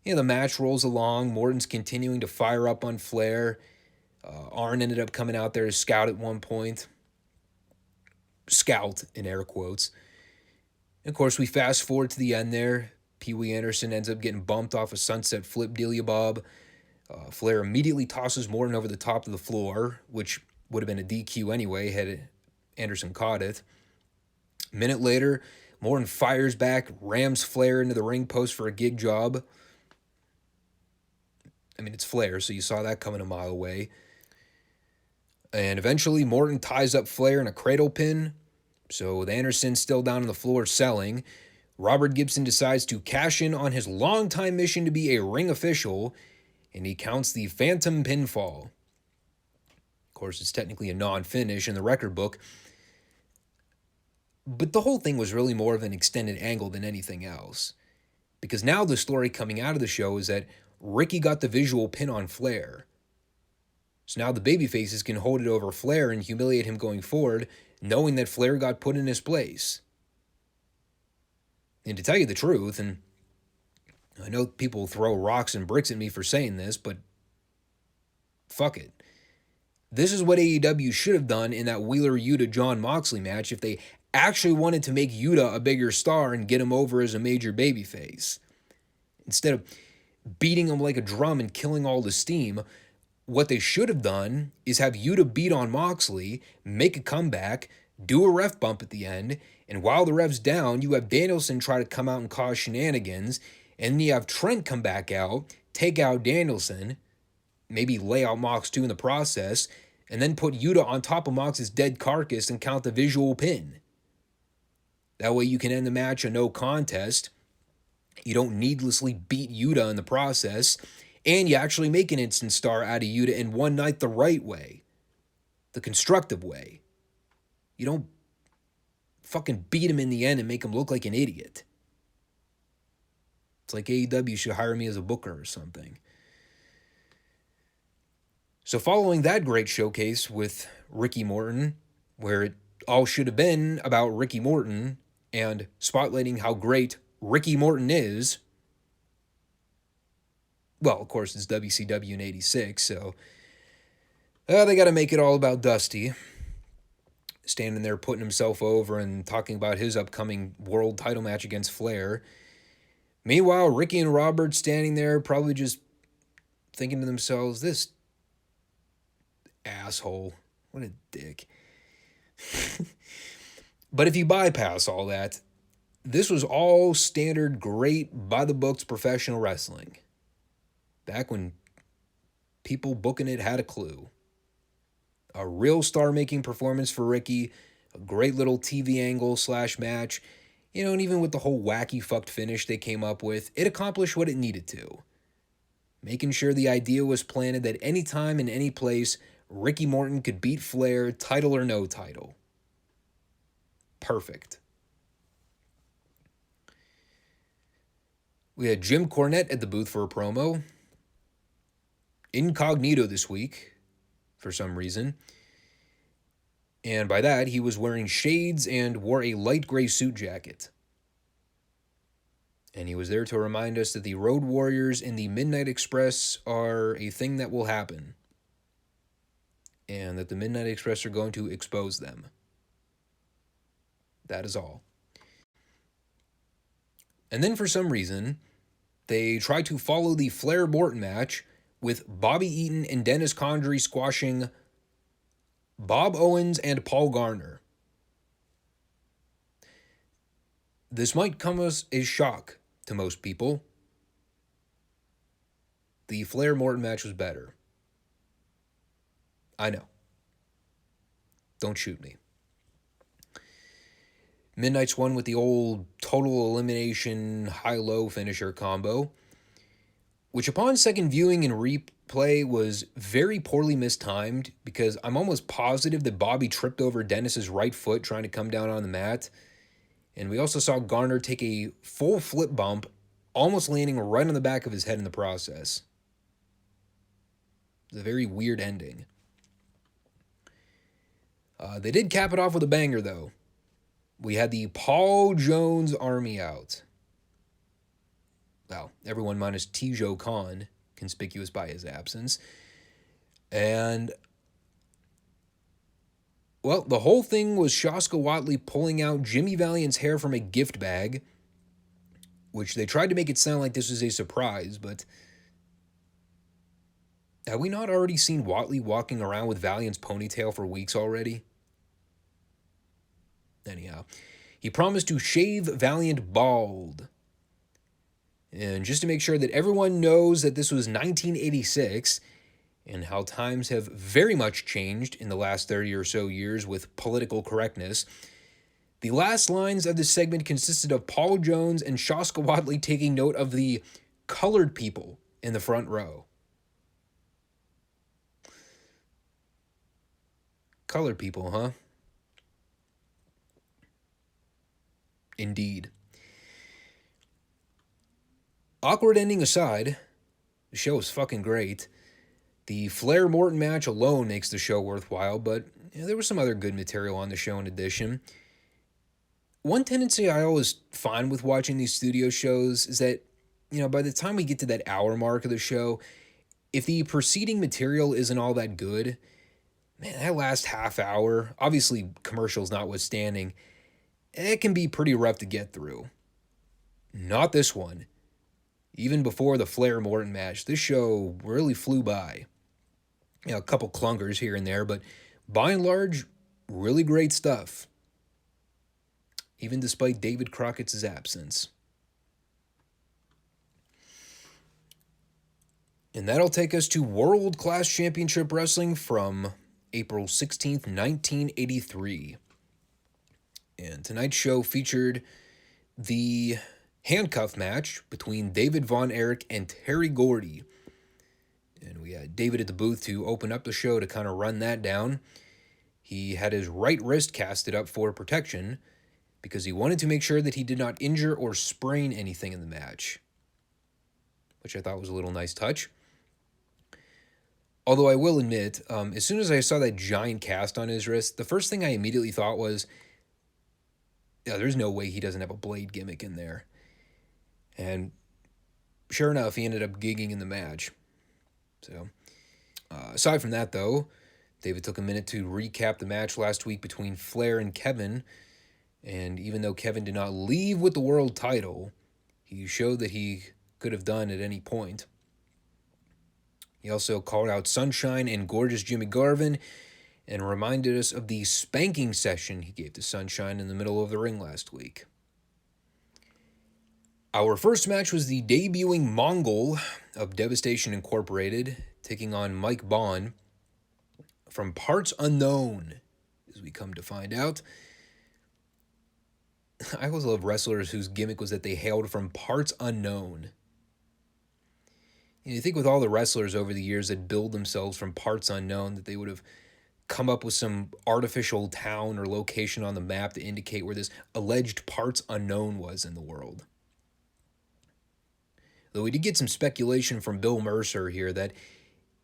The match rolls along. Morton's continuing to fire up on Flair. Arn ended up coming out there to scout at one point. Scout, in air quotes. And of course, we fast forward to the end there. Pee Wee Anderson ends up getting bumped off a sunset flip dealia bob. Flair immediately tosses Morton over the top of the floor, which would have been a DQ anyway had Anderson caught it. A minute later, Morton fires back, rams Flair into the ring post for a gig job. I mean, it's Flair, so you saw that coming a mile away. And eventually, Morton ties up Flair in a cradle pin. So with Anderson still down on the floor selling, Robert Gibson decides to cash in on his longtime mission to be a ring official, and he counts the Phantom Pinfall. Of course, it's technically a non-finish in the record book, but the whole thing was really more of an extended angle than anything else. Because now the story coming out of the show is that Ricky got the visual pin on Flair. So now the babyfaces can hold it over Flair and humiliate him going forward, knowing that Flair got put in his place. And to tell you the truth, and I know people throw rocks and bricks at me for saying this, but fuck it. This is what AEW should have done in that Wheeler-Yuta-John Moxley match if they actually wanted to make Yuta a bigger star and get him over as a major babyface. Instead of beating him like a drum and killing all the steam, what they should have done is have Yuta beat on Moxley, make a comeback, do a ref bump at the end, and while the ref's down, you have Danielson try to come out and cause shenanigans, and then you have Trent come back out, take out Danielson, maybe lay out Mox too in the process, and then put Yuta on top of Mox's dead carcass and count the visual pin. That way you can end the match a no contest. You don't needlessly beat Yuta in the process, and you actually make an instant star out of Yuta in one night the right way, the constructive way. You don't fucking beat him in the end and make him look like an idiot. It's like AEW should hire me as a booker or something. So following that great showcase with Ricky Morton, where it all should have been about Ricky Morton and spotlighting how great Ricky Morton is, well, of course, it's WCW in 86, so they got to make it all about Dusty, standing there putting himself over and talking about his upcoming world title match against Flair. Meanwhile, Ricky and Robert standing there probably just thinking to themselves, this asshole, what a dick. But if you bypass all that, this was all standard, great, by-the-books professional wrestling. Back when people booking it had a clue. A real star-making performance for Ricky, a great little TV angle / match, and even with the whole wacky fucked finish they came up with, it accomplished what it needed to. Making sure the idea was planted that any time and any place, Ricky Morton could beat Flair, title or no title. Perfect. We had Jim Cornette at the booth for a promo. Incognito this week, for some reason. And by that, he was wearing shades and wore a light gray suit jacket. And he was there to remind us that the Road Warriors and the Midnight Express are a thing that will happen. And that the Midnight Express are going to expose them. That is all. And then for some reason, they tried to follow the Flair-Morton match with Bobby Eaton and Dennis Condrey squashing Bob Owens and Paul Garner. This might come as a shock to most people. The Flair-Morton match was better. I know. Don't shoot me. Midnight's won with the old total elimination high-low finisher combo, which upon second viewing and replay was very poorly mistimed because I'm almost positive that Bobby tripped over Dennis's right foot trying to come down on the mat. And we also saw Garner take a full flip bump, almost landing right on the back of his head in the process. It's a very weird ending. They did cap it off with a banger, though. We had the Paul Jones Army out. Well, everyone minus Tijo Khan, conspicuous by his absence. And, well, the whole thing was Shaska Watley pulling out Jimmy Valiant's hair from a gift bag, which they tried to make it sound like this was a surprise, but have we not already seen Watley walking around with Valiant's ponytail for weeks already? Anyhow, he promised to shave Valiant bald. And just to make sure that everyone knows that this was 1986 and how times have very much changed in the last 30 or so years with political correctness, the last lines of this segment consisted of Paul Jones and Shaska Watley taking note of the colored people in the front row. Colored people, huh? Indeed. Awkward ending aside, the show was fucking great. The Flair-Morton match alone makes the show worthwhile, but there was some other good material on the show in addition. One tendency I always find with watching these studio shows is that, by the time we get to that hour mark of the show, if the preceding material isn't all that good, man, that last half hour, obviously commercials notwithstanding, it can be pretty rough to get through. Not this one. Even before the Flair-Morton match, this show really flew by. A couple clunkers here and there, but by and large, really great stuff. Even despite David Crockett's absence. And that'll take us to World Class Championship Wrestling from April 16th, 1983. And tonight's show featured the handcuff match between David Von Erich and Terry Gordy. And we had David at the booth to open up the show to kind of run that down. He had his right wrist casted up for protection because he wanted to make sure that he did not injure or sprain anything in the match, which I thought was a little nice touch. Although I will admit, as soon as I saw that giant cast on his wrist, the first thing I immediately thought was, yeah, there's no way he doesn't have a blade gimmick in there. And sure enough, he ended up gigging in the match. So, aside from that, though, David took a minute to recap the match last week between Flair and Kevin. And even though Kevin did not leave with the world title, he showed that he could have done at any point. He also called out Sunshine and Gorgeous Jimmy Garvin and reminded us of the spanking session he gave to Sunshine in the middle of the ring last week. Our first match was the debuting Mongol of Devastation Incorporated, taking on Mike Bond from Parts Unknown, as we come to find out. I always love wrestlers whose gimmick was that they hailed from parts unknown. You think with all the wrestlers over the years that build themselves from parts unknown, that they would have come up with some artificial town or location on the map to indicate where this alleged parts unknown was in the world. Though we did get some speculation from Bill Mercer here that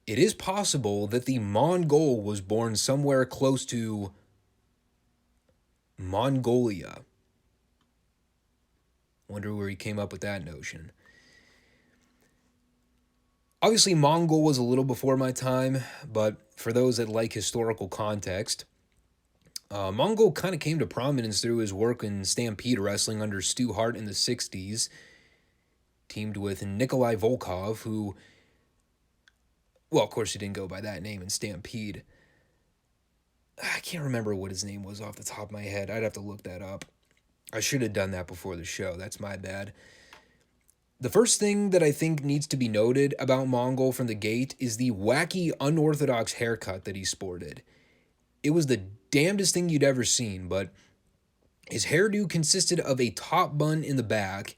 it is possible that the Mongol was born somewhere close to Mongolia. Wonder where he came up with that notion. Obviously, Mongol was a little before my time, but for those that like historical context, Mongol kind of came to prominence through his work in Stampede Wrestling under Stu Hart in the 60s, teamed with Nikolai Volkov, who, well, of course he didn't go by that name in Stampede. I can't remember what his name was off the top of my head. I'd have to look that up. I should have done that before the show. That's my bad. The first thing that I think needs to be noted about Mongol from the gate is the wacky, unorthodox haircut that he sported. It was the damnedest thing you'd ever seen, but his hairdo consisted of a top bun in the back,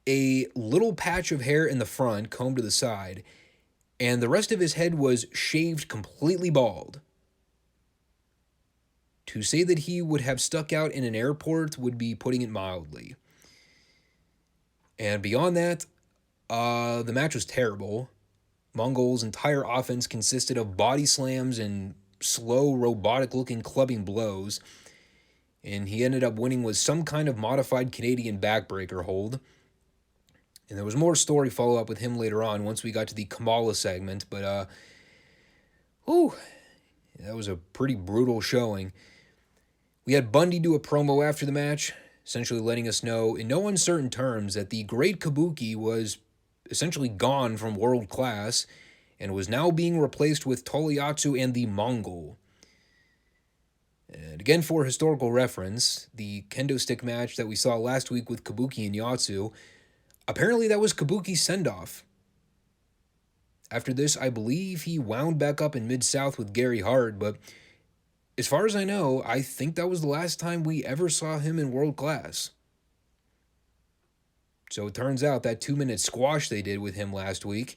a little patch of hair in the front, combed to the side, and the rest of his head was shaved completely bald. To say that he would have stuck out in an airport would be putting it mildly. And beyond that, the match was terrible. Mongol's entire offense consisted of body slams and slow, robotic-looking clubbing blows, and he ended up winning with some kind of modified Canadian backbreaker hold. And there was more story follow-up with him later on once we got to the Kamala segment, but, that was a pretty brutal showing. We had Bundy do a promo after the match, essentially letting us know in no uncertain terms that the Great Kabuki was essentially gone from World Class and was now being replaced with Tolyatsu and the Mongol. And again, for historical reference, the kendo stick match that we saw last week with Kabuki and Yatsu, apparently that was Kabuki's send-off. After this, I believe he wound back up in Mid-South with Gary Hart, but as far as I know, I think that was the last time we ever saw him in World Class. So it turns out that 2-minute squash they did with him last week,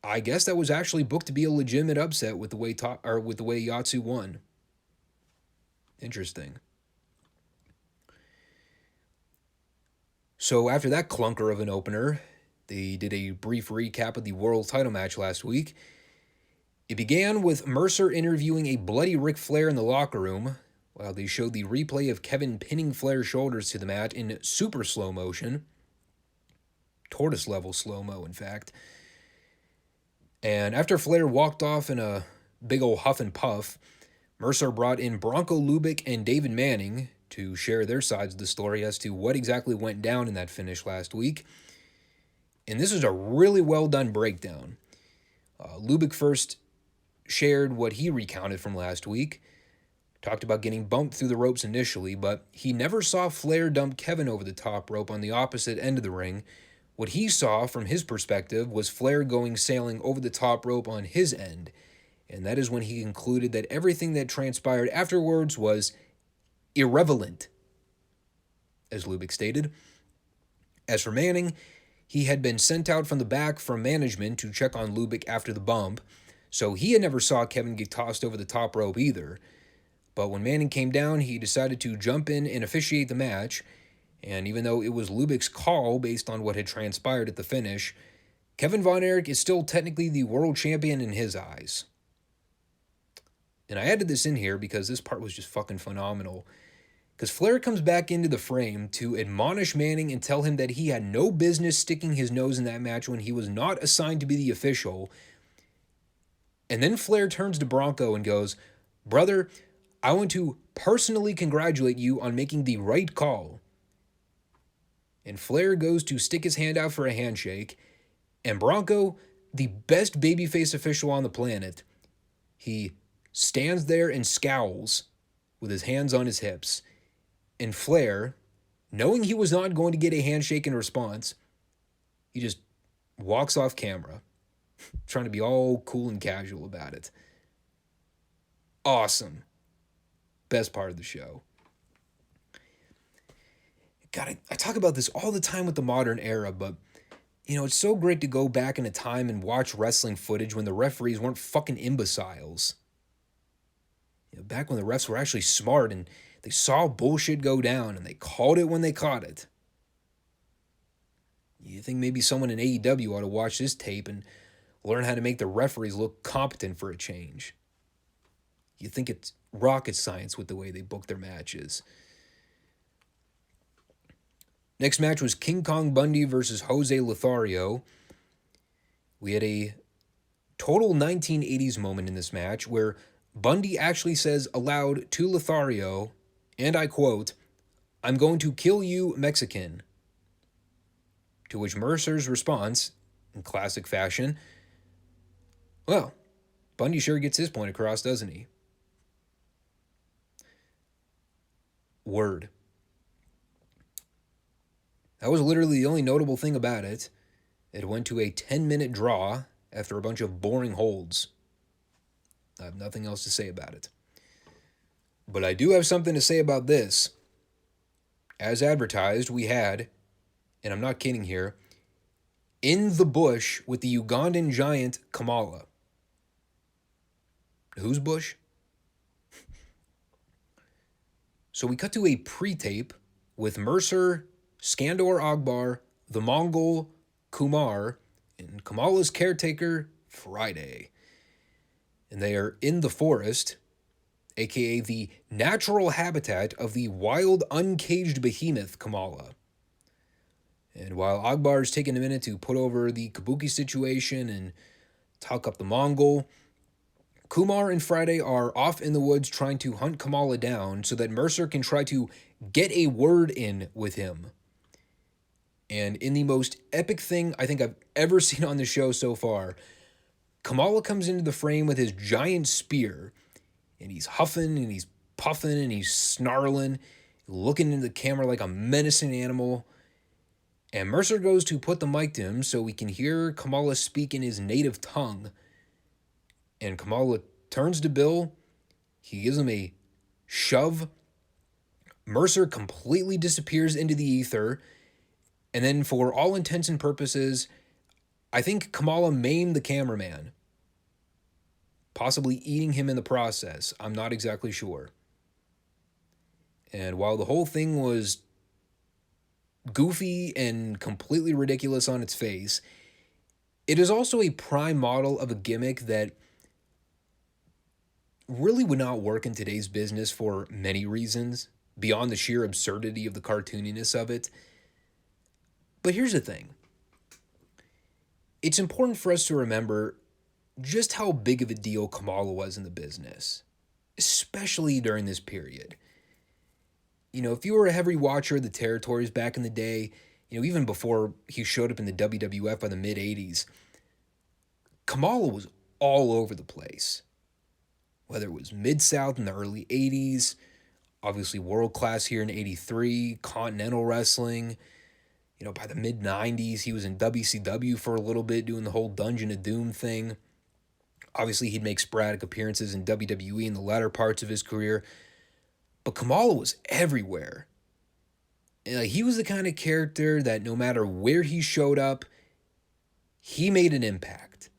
I guess that was actually booked to be a legitimate upset with the way Yatsu won. Interesting. So after that clunker of an opener, they did a brief recap of the world title match last week. It began with Mercer interviewing a bloody Ric Flair in the locker room, while they showed the replay of Kevin pinning Flair's shoulders to the mat in super slow motion. Tortoise-level slow-mo, in fact. And after Flair walked off in a big ol' huff and puff, Mercer brought in Bronco Lubick and David Manning to share their sides of the story as to what exactly went down in that finish last week. And this was a really well-done breakdown. Lubick first shared what he recounted from last week, talked about getting bumped through the ropes initially, but he never saw Flair dump Kevin over the top rope on the opposite end of the ring. What he saw from his perspective was Flair going sailing over the top rope on his end, and that is when he concluded that everything that transpired afterwards was irrelevant, as Lubick stated. As for Manning, he had been sent out from the back from management to check on Lubick after the bump, so he had never saw Kevin get tossed over the top rope either. But when Manning came down, he decided to jump in and officiate the match, and even though it was Lubick's call based on what had transpired at the finish, Kevin Von Erich is still technically the world champion in his eyes. And I added this in here because this part was just fucking phenomenal. Because Flair comes back into the frame to admonish Manning and tell him that he had no business sticking his nose in that match when he was not assigned to be the official. And then Flair turns to Bronco and goes, "Brother, I want to personally congratulate you on making the right call." And Flair goes to stick his hand out for a handshake, and Bronco, the best babyface official on the planet, he stands there and scowls with his hands on his hips. And Flair, knowing he was not going to get a handshake in response, he just walks off camera, trying to be all cool and casual about it. Awesome. Best part of the show. God, I talk about this all the time with the modern era, but, it's so great to go back in a time and watch wrestling footage when the referees weren't fucking imbeciles. Back when the refs were actually smart and they saw bullshit go down and they called it when they caught it. You think maybe someone in AEW ought to watch this tape and learn how to make the referees look competent for a change. You think it's rocket science with the way they book their matches. Next match was King Kong Bundy versus Jose Lothario. We had a total 1980s moment in this match where Bundy actually says aloud to Lothario, and I quote, "I'm going to kill you, Mexican." To which Mercer's response, in classic fashion, well, Bundy sure gets his point across, doesn't he? Word. That was literally the only notable thing about it. It went to a 10-minute draw after a bunch of boring holds. I have nothing else to say about it. But I do have something to say about this. As advertised, we had, and I'm not kidding here, in the bush with the Ugandan giant Kamala. Whose bush? So we cut to a pre-tape with Mercer, Skandor Akbar, the Mongol, Kumar, and Kamala's caretaker, Friday. And they are in the forest, aka the natural habitat of the wild, uncaged behemoth Kamala. And while Akbar's taking a minute to put over the Kabuki situation and talk up the Mongol, Kumar and Friday are off in the woods trying to hunt Kamala down so that Mercer can try to get a word in with him. And in the most epic thing I think I've ever seen on the show so far, Kamala comes into the frame with his giant spear, and he's huffing and he's puffing and he's snarling, looking into the camera like a menacing animal. And Mercer goes to put the mic to him so we can hear Kamala speak in his native tongue. And Kamala turns to Bill. He gives him a shove. Mercer completely disappears into the ether. And then for all intents and purposes, I think Kamala maimed the cameraman. Possibly eating him in the process. I'm not exactly sure. And while the whole thing was goofy and completely ridiculous on its face, it is also a prime model of a gimmick that really would not work in today's business for many reasons, beyond the sheer absurdity of the cartooniness of it. But here's the thing. It's important for us to remember just how big of a deal Kamala was in the business, especially during this period. You know, if you were a heavy watcher of the territories back in the day, you know, even before he showed up in the WWF by the mid-'80s, Kamala was all over the place. Whether it was Mid-South in the early 80s, obviously world class here in 83, Continental Wrestling. You know, by the mid-90s, he was in WCW for a little bit doing the whole Dungeon of Doom thing. Obviously, he'd make sporadic appearances in WWE in the latter parts of his career. But Kamala was everywhere. And, he was the kind of character that no matter where he showed up, he made an impact.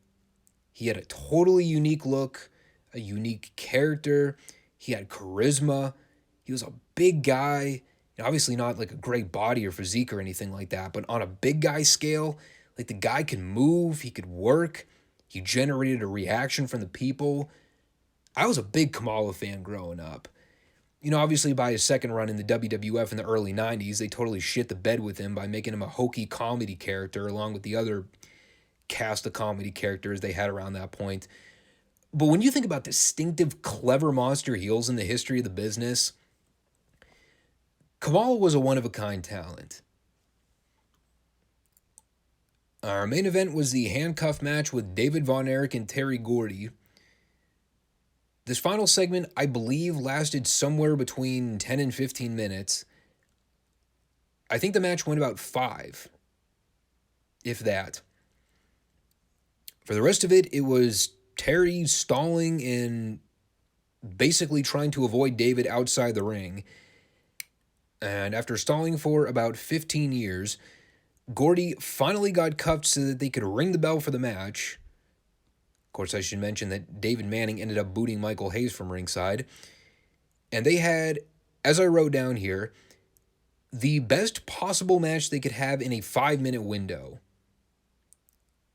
He had a totally unique look, a unique character. He had charisma. He was a big guy. Obviously not like a great body or physique or anything like that, but on a big guy scale, like the guy could move, he could work, he generated a reaction from the people. I was a big Kamala fan growing up. You know, obviously by his second run in the WWF in the early 90s, they totally shit the bed with him by making him a hokey comedy character along with the other cast of comedy characters they had around that point. But when you think about distinctive, clever monster heels in the history of the business, Kamala was a one-of-a-kind talent. Our main event was the handcuff match with David Von Erich and Terry Gordy. This final segment, I believe, lasted somewhere between 10 and 15 minutes. I think the match went about 5, if that. For the rest of it, it was Terry stalling and basically trying to avoid David outside the ring. And after stalling for about 15 years, Gordy finally got cuffed so that they could ring the bell for the match. Of course, I should mention that David Manning ended up booting Michael Hayes from ringside. And they had, as I wrote down here, the best possible match they could have in a 5-minute window.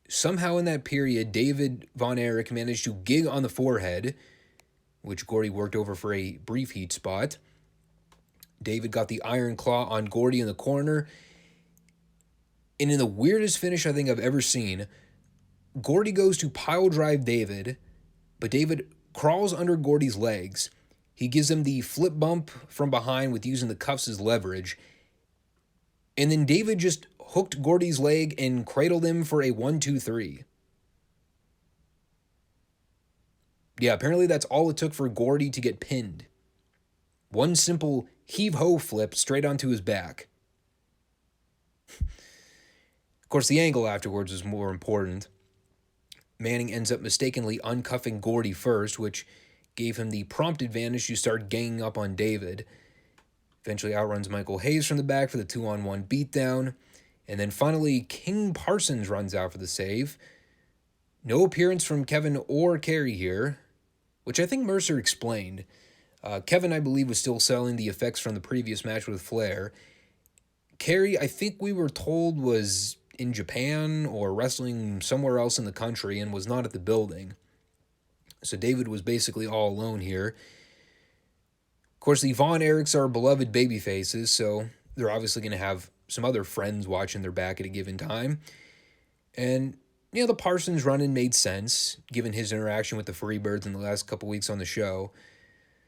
Somehow in that period, David Von Erich managed to gig on the forehead, which Gordy worked over for a brief heat spot. David got the Iron Claw on Gordy in the corner. And in the weirdest finish I think I've ever seen, Gordy goes to pile drive David, but David crawls under Gordy's legs. He gives him the flip bump from behind with using the cuffs as leverage. And then David just hooked Gordy's leg and cradled him for a 1-2-3. Yeah, apparently that's all it took for Gordy to get pinned. One simple heave-ho flip straight onto his back. Of course, the angle afterwards was more important. Manning ends up mistakenly uncuffing Gordy first, which gave him the prompt advantage to start ganging up on David. Eventually outruns Michael Hayes from the back for the 2-on-1 beatdown. And then finally, King Parsons runs out for the save. No appearance from Kevin or Kerry here, which I think Mercer explained. Kevin, I believe, was still selling the effects from the previous match with Flair. Kerry, I think we were told, was in Japan or wrestling somewhere else in the country and was not at the building. So David was basically all alone here. Of course, the Von Erichs are beloved baby faces, so they're obviously going to have some other friends watching their back at a given time. And, the Parsons run-in made sense, given his interaction with the Freebirds in the last couple weeks on the show.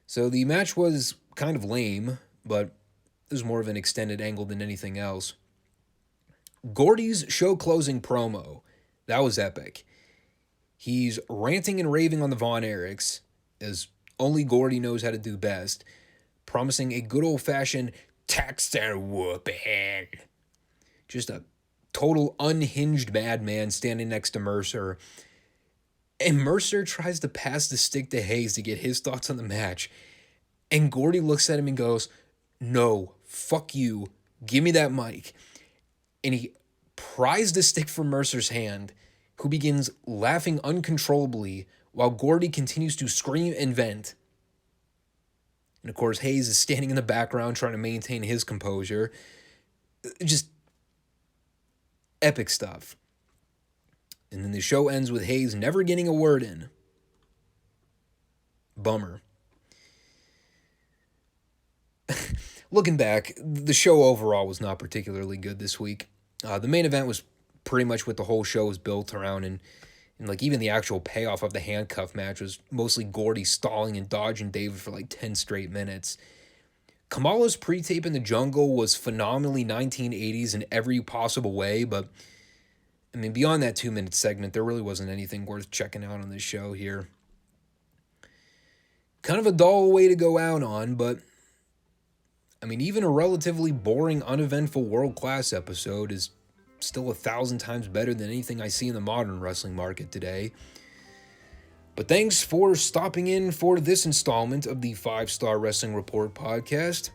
So the match was kind of lame, but it was more of an extended angle than anything else. Gordy's show-closing promo, that was epic. He's ranting and raving on the Von Erichs, as only Gordy knows how to do best, promising a good old-fashioned Texter whooping. Just a total unhinged madman standing next to Mercer. And Mercer tries to pass the stick to Hayes to get his thoughts on the match. And Gordy looks at him and goes, "No, fuck you. Give me that mic." And he pries the stick from Mercer's hand, who begins laughing uncontrollably while Gordy continues to scream and vent. And of course, Hayes is standing in the background trying to maintain his composure. Just epic stuff. And then the show ends with Hayes never getting a word in. Bummer. Looking back, the show overall was not particularly good this week. The main event was pretty much what the whole show was built around, and like even the actual payoff of the handcuff match was mostly Gordy stalling and dodging David for like 10 straight minutes. Kamala's pre-tape in the jungle was phenomenally 1980s in every possible way, but I mean, beyond that 2-minute segment, there really wasn't anything worth checking out on this show here. Kind of a dull way to go out on, but I mean, even a relatively boring, uneventful world-class episode is still 1,000 times better than anything I see in the modern wrestling market today. But thanks for stopping in for this installment of the 5 Starr Wrestling Report podcast.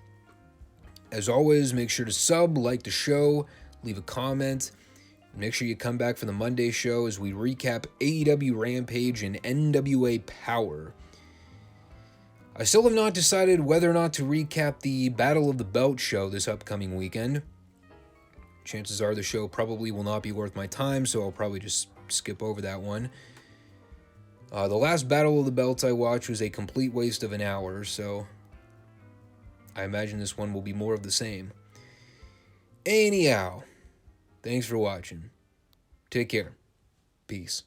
As always, make sure to sub, like the show, leave a comment. Make sure you come back for the Monday show as we recap AEW Rampage and NWA Power. I still have not decided whether or not to recap the Battle of the Belt show this upcoming weekend. Chances are the show probably will not be worth my time, so I'll probably just skip over that one. The last Battle of the Belts I watched was a complete waste of an hour, so I imagine this one will be more of the same. Anyhow, thanks for watching. Take care. Peace.